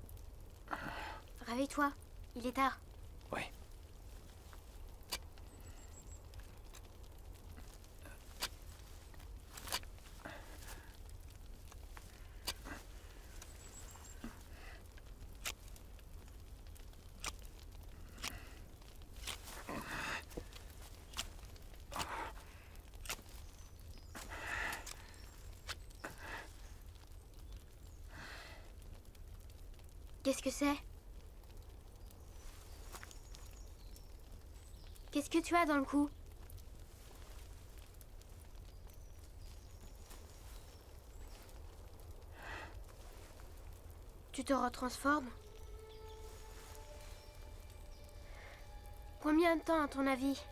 réveille-toi, il est tard. Oui. Qu'est-ce que c'est? Qu'est-ce que tu as dans le cou? Tu te retransformes? Combien de temps à ton avis?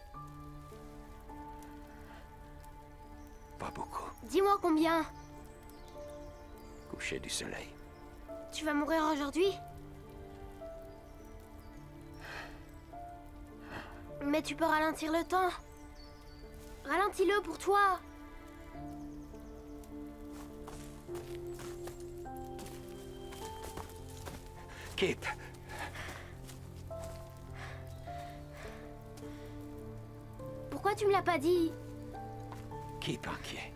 Pas beaucoup. Dis-moi combien? Coucher du soleil. Tu vas mourir aujourd'hui? Mais tu peux ralentir le temps. Ralentis-le pour toi. Kip. Pourquoi tu me l'as pas dit? Kip inquiet.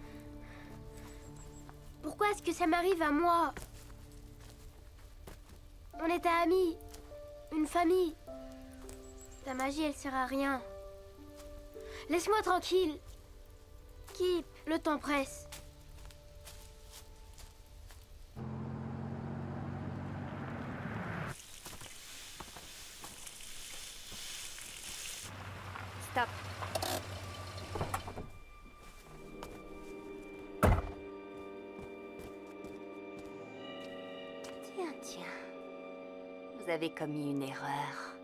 Pourquoi est-ce que ça m'arrive à moi? On était amis. Une famille. Ta magie, elle sert à rien. Laisse-moi tranquille. Kip, le temps presse. Stop. Tiens. Vous avez commis une erreur.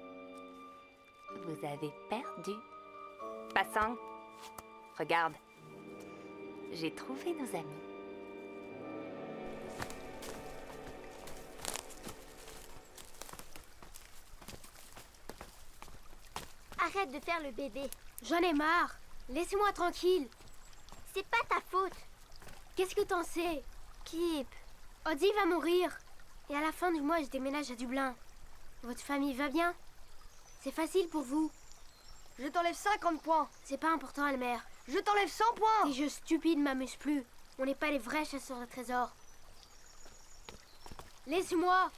Vous avez perdu. Passant, regarde. J'ai trouvé nos amis. Arrête de faire le bébé. J'en ai marre. Laisse-moi tranquille. C'est pas ta faute. Qu'est-ce que t'en sais? Kip. Odie va mourir. Et à la fin du mois, je déménage à Dublin. Votre famille va bien? C'est facile pour vous. Je t'enlève 50 points. C'est pas important, Elmer. Je t'enlève 100 points. Tes jeux stupides m'amusent plus. On n'est pas les vrais chasseurs de trésors. Laisse-moi.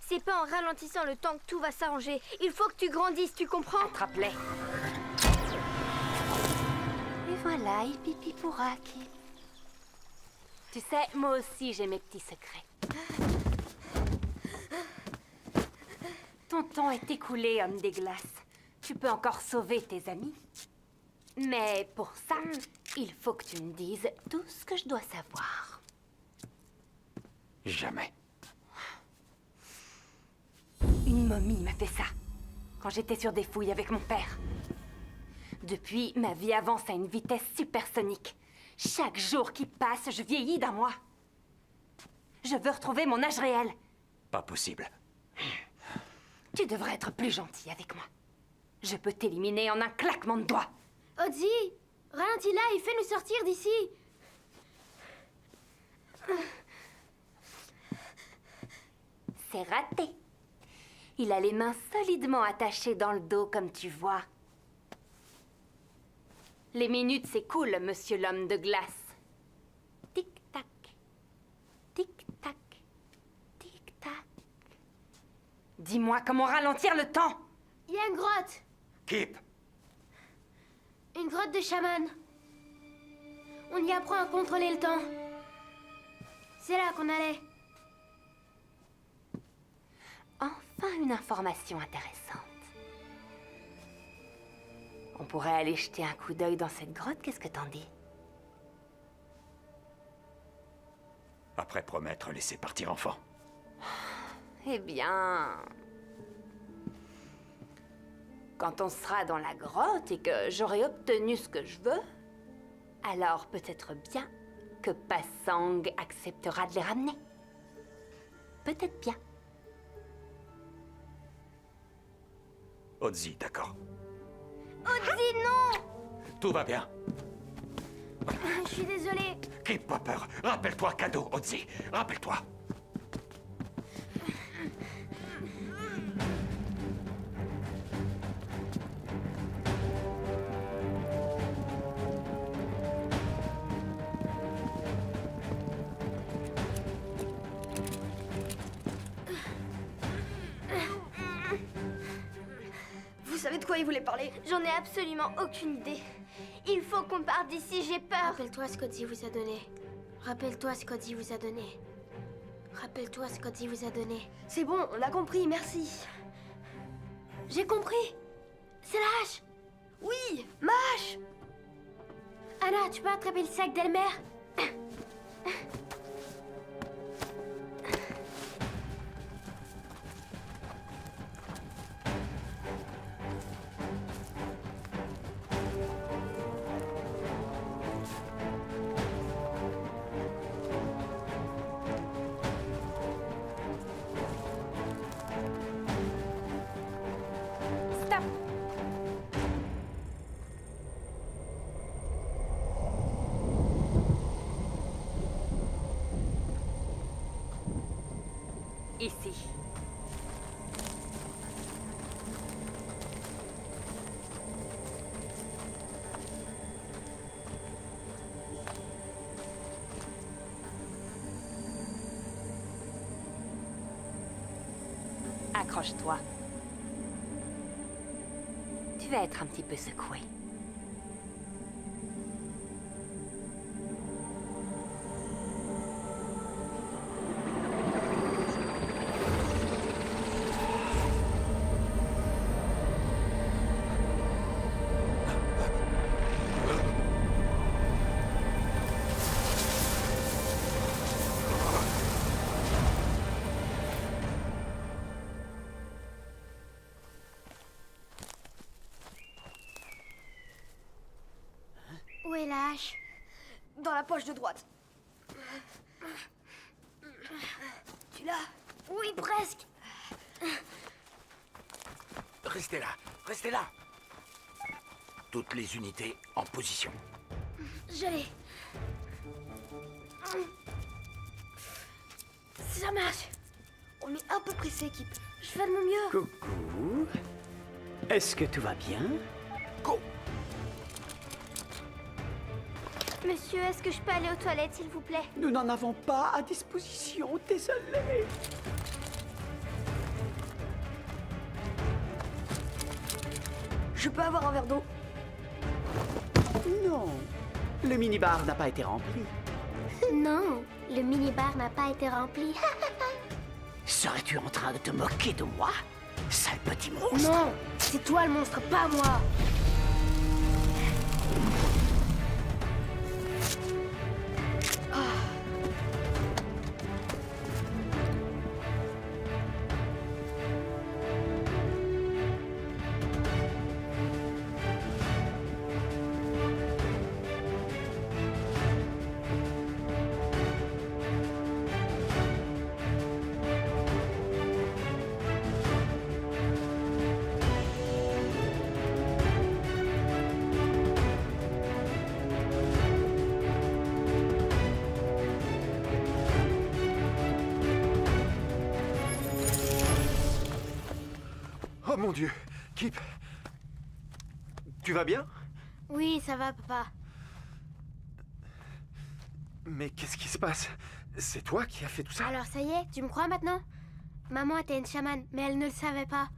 C'est pas en ralentissant le temps que tout va s'arranger. Il faut que tu grandisses, tu comprends? Attrape-les. Et voilà, il pipi pourra, Kip. Tu sais, moi aussi, j'ai mes petits secrets. Ton temps est écoulé, homme des glaces. Tu peux encore sauver tes amis. Mais pour ça, il faut que tu me dises tout ce que je dois savoir. Jamais. Une momie m'a fait ça, quand j'étais sur des fouilles avec mon père. Depuis, ma vie avance à une vitesse supersonique. Chaque jour qui passe, je vieillis d'un mois. Je veux retrouver mon âge réel. Pas possible. Tu devrais être plus gentil avec moi. Je peux t'éliminer en un claquement de doigts. Odie, ralentis là et fais-nous sortir d'ici. C'est raté. Il a les mains solidement attachées dans le dos, comme tu vois. Les minutes s'écoulent, monsieur l'homme de glace. Tic-tac. Tic-tac. Tic-tac. Dis-moi comment ralentir le temps. Il y a une grotte. Kip. Une grotte de chaman. On y apprend à contrôler le temps. C'est là qu'on allait. Enfin, une information intéressante. On pourrait aller jeter un coup d'œil dans cette grotte, qu'est-ce que t'en dis? Après promettre laisser partir enfant. Eh bien... Quand on sera dans la grotte et que j'aurai obtenu ce que je veux, alors peut-être bien que Passang acceptera de les ramener. Peut-être bien. Odzi, d'accord. Odzi, non! Tout va bien. Je suis désolée. Kip, pas peur. Rappelle-toi, cadeau, Odzi. Rappelle-toi. Vous savez de quoi il voulait parler? J'en ai absolument aucune idée. Il faut qu'on parte d'ici, j'ai peur. Rappelle-toi ce qu'Odie vous a donné. Rappelle-toi ce qu'Odie vous a donné. Rappelle-toi ce qu'Odie vous a donné. C'est bon, on a compris, merci. J'ai compris. C'est la hache. Oui, ma hache. Anna, tu peux attraper le sac d'Elmer? Stop! Ici. Accroche-toi. Tu vas être un petit peu secoué. Où est la hache? Dans la poche de droite. Tu l'as? Oui, presque. Restez là, restez là. Toutes les unités en position. J'allais. Ça marche. On est un peu pressé, Kip. Je fais de mon mieux. Coucou. Est-ce que tout va bien? Go! Monsieur, est-ce que je peux aller aux toilettes, s'il vous plaît? Nous n'en avons pas à disposition, désolé. Je peux avoir un verre d'eau? Non, le minibar n'a pas été rempli. Non, le minibar n'a pas été rempli. Serais-tu en train de te moquer de moi, sale petit monstre? Non, c'est toi le monstre, pas moi. Oh mon Dieu, Kip. Tu vas bien? Oui, ça va, papa. Mais qu'est-ce qui se passe? C'est toi qui as fait tout ça? Alors ça y est, tu me crois maintenant? Maman était une chamane, mais elle ne le savait pas.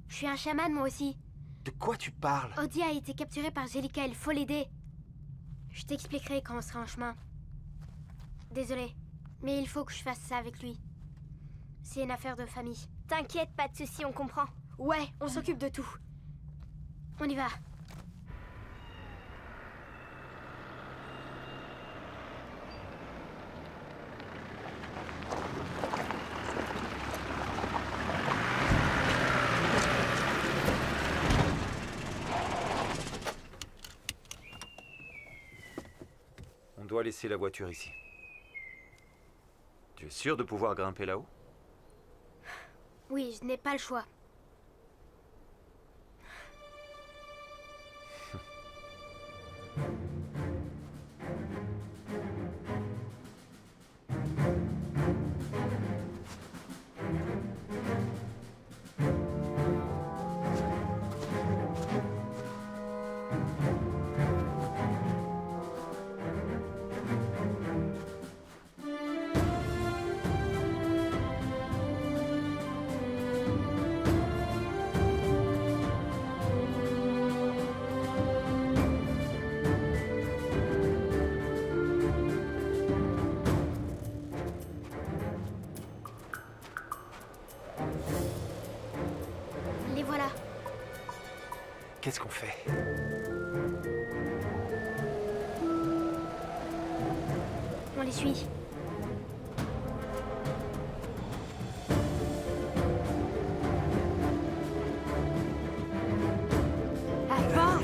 Je suis un chaman moi aussi. De quoi tu parles? Audi a été capturé par Jellica, il faut l'aider. Je t'expliquerai quand on sera en chemin. Désolée, mais il faut que je fasse ça avec lui. C'est une affaire de famille. T'inquiète, pas de soucis, on comprend. Ouais, on s'occupe de tout. On y va. On doit laisser la voiture ici. Tu es sûr de pouvoir grimper là-haut? Oui, je n'ai pas le choix. Les voilà. Qu'est-ce qu'on fait? On les suit. Avance!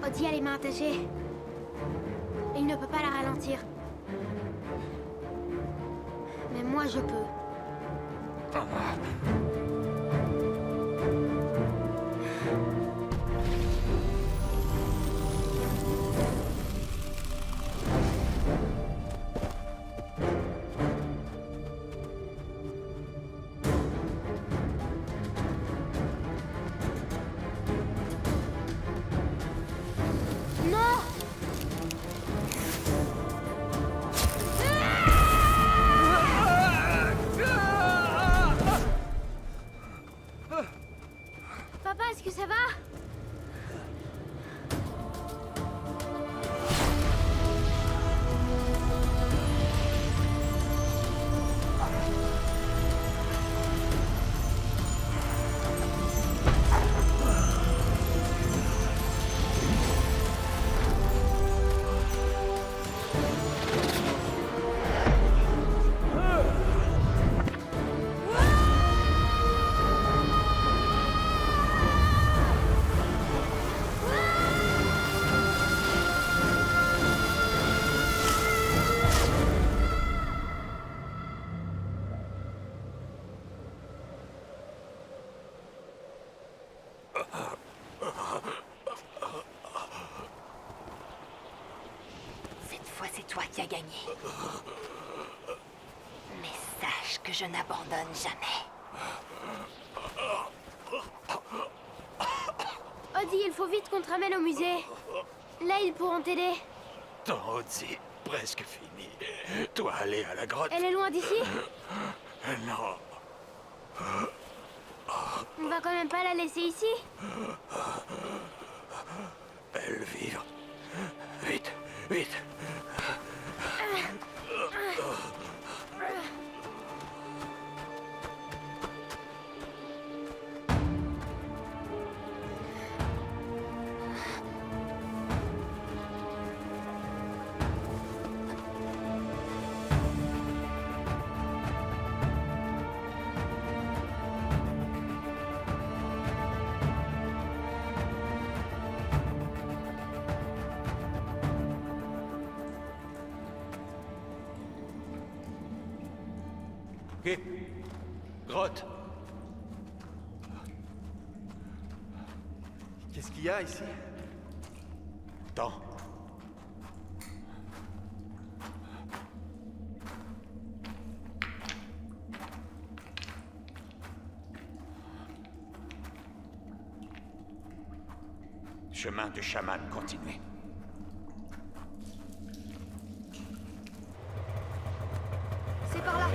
Audi a les mains attachées. Il ne peut pas la ralentir. Mais moi, je peux. gagné. Mais sache que je n'abandonne jamais. Odie, il faut vite qu'on te ramène au musée. Là, ils pourront t'aider. Ton Otzi, presque fini. Toi, aller à la grotte. Elle est loin d'ici? Non. On va quand même pas la laisser ici? Belle vivre. Vite, vite. Kip. Grotte. Qu'est-ce qu'il y a ici? Temps. Chemin du chaman, continuez. C'est par là.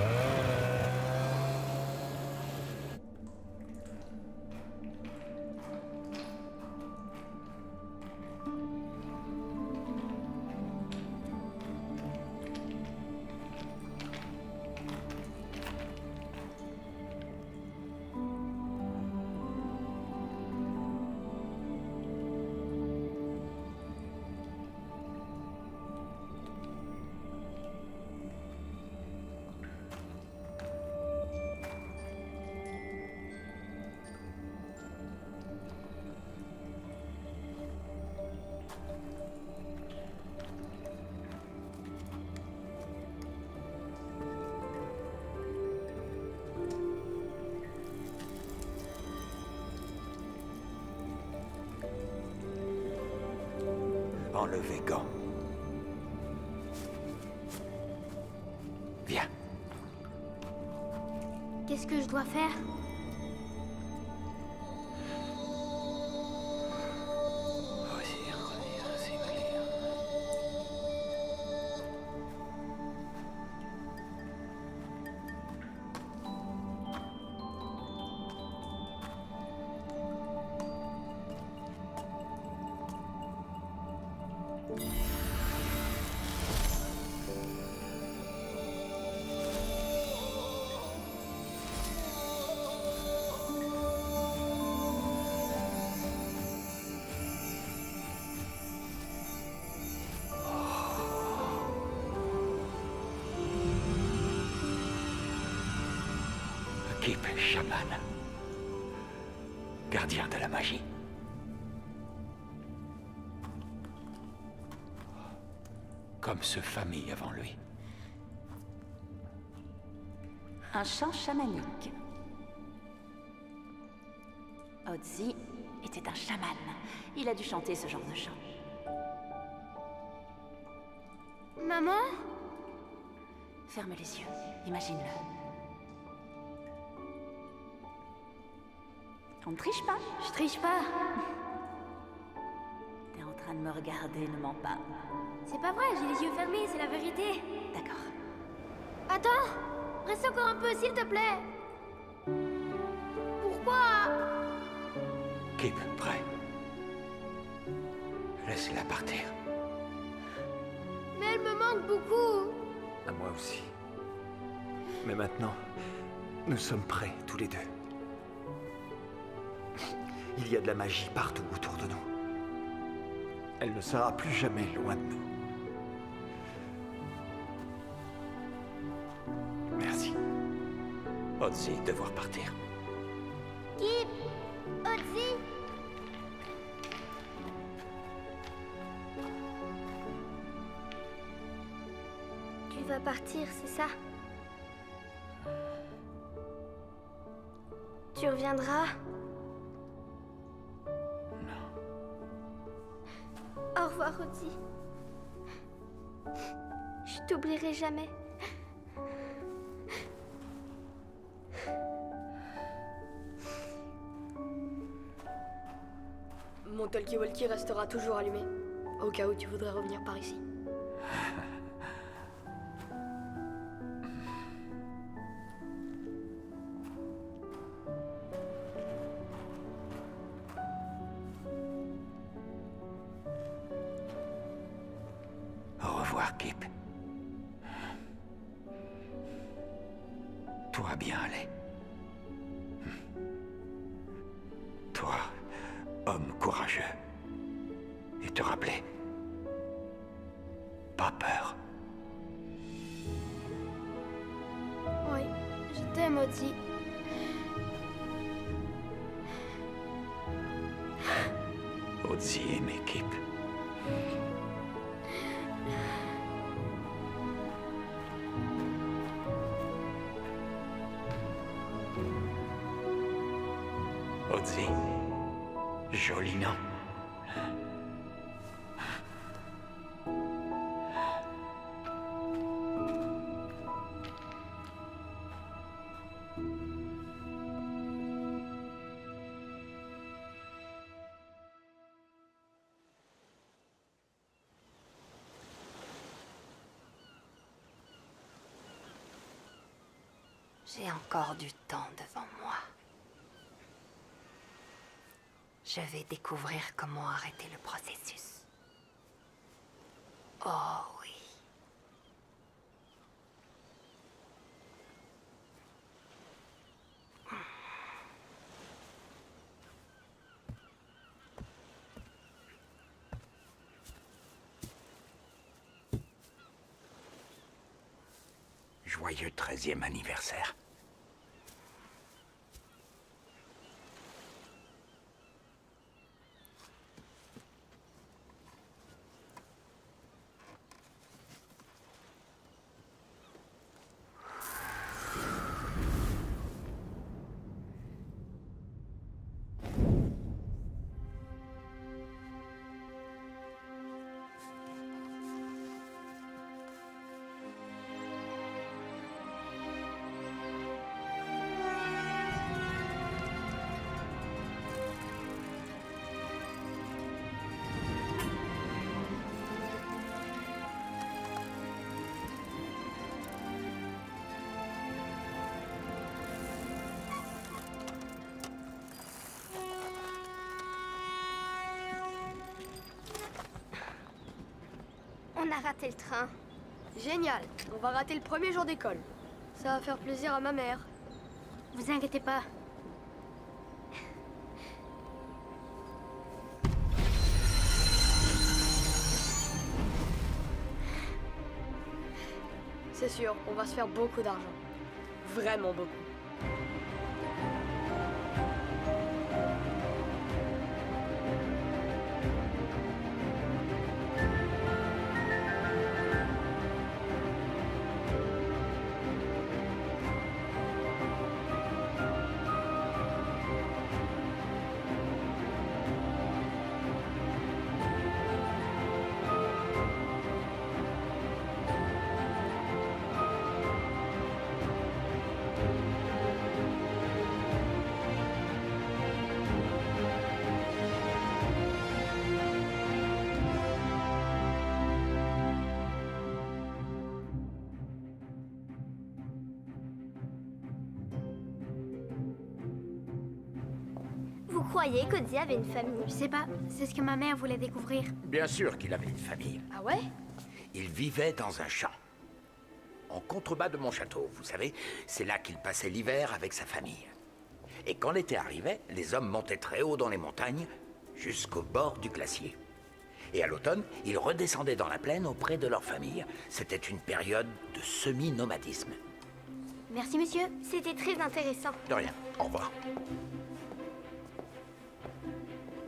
Enlevez gants. Viens. Qu'est-ce que je dois faire? Kip, chaman. Gardien de la magie. Comme ce famille avant lui. Un chant chamanique. Otzi était un chaman. Il a dû chanter ce genre de chant. Maman? Ferme les yeux, imagine-le. On ne triche pas. Je triche pas. T'es en train de me regarder, ne mens pas. C'est pas vrai, j'ai les yeux fermés, c'est la vérité. D'accord. Attends! Reste encore un peu, s'il te plaît. Pourquoi? Kip, prêt. Laisse-la partir. Mais elle me manque beaucoup. À moi aussi. Mais maintenant, nous sommes prêts, tous les deux. Il y a de la magie partout autour de nous. Elle ne sera plus jamais loin de nous. Merci. Otzi, devoir partir. Kip! Otzi! Tu vas partir, c'est ça? Tu reviendras? Au revoir, Otzi. Je t'oublierai jamais. Mon talkie-walkie restera toujours allumé, au cas où tu voudrais revenir par ici. Au revoir, Kip. Toi bien aller. Toi, homme courageux. Et te rappeler. Pas peur. Oui, je t'aime, Ozzy. Ozzy et mes Kip. Ozzy. Joli nom. J'ai encore du temps devant moi. Je vais découvrir comment arrêter le processus. Oh oui. Joyeux 13e anniversaire. On a raté le train. Génial, on va rater le premier jour d'école. Ça va faire plaisir à ma mère. Vous inquiétez pas. C'est sûr, on va se faire beaucoup d'argent. Vraiment beaucoup. Vous croyez qu'Ozzy avait une famille? Je sais pas, c'est ce que ma mère voulait découvrir. Bien sûr qu'il avait une famille. Ah ouais? Il vivait dans un champ. En contrebas de mon château, vous savez, c'est là qu'il passait l'hiver avec sa famille. Et quand l'été arrivait, les hommes montaient très haut dans les montagnes, jusqu'au bord du glacier. Et à l'automne, ils redescendaient dans la plaine auprès de leur famille. C'était une période de semi-nomadisme. Merci, monsieur. C'était très intéressant. De rien. Au revoir.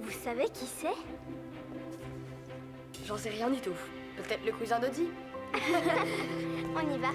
Vous savez qui c'est? J'en sais rien du tout. Peut-être le cousin d'Ozzy. On y va.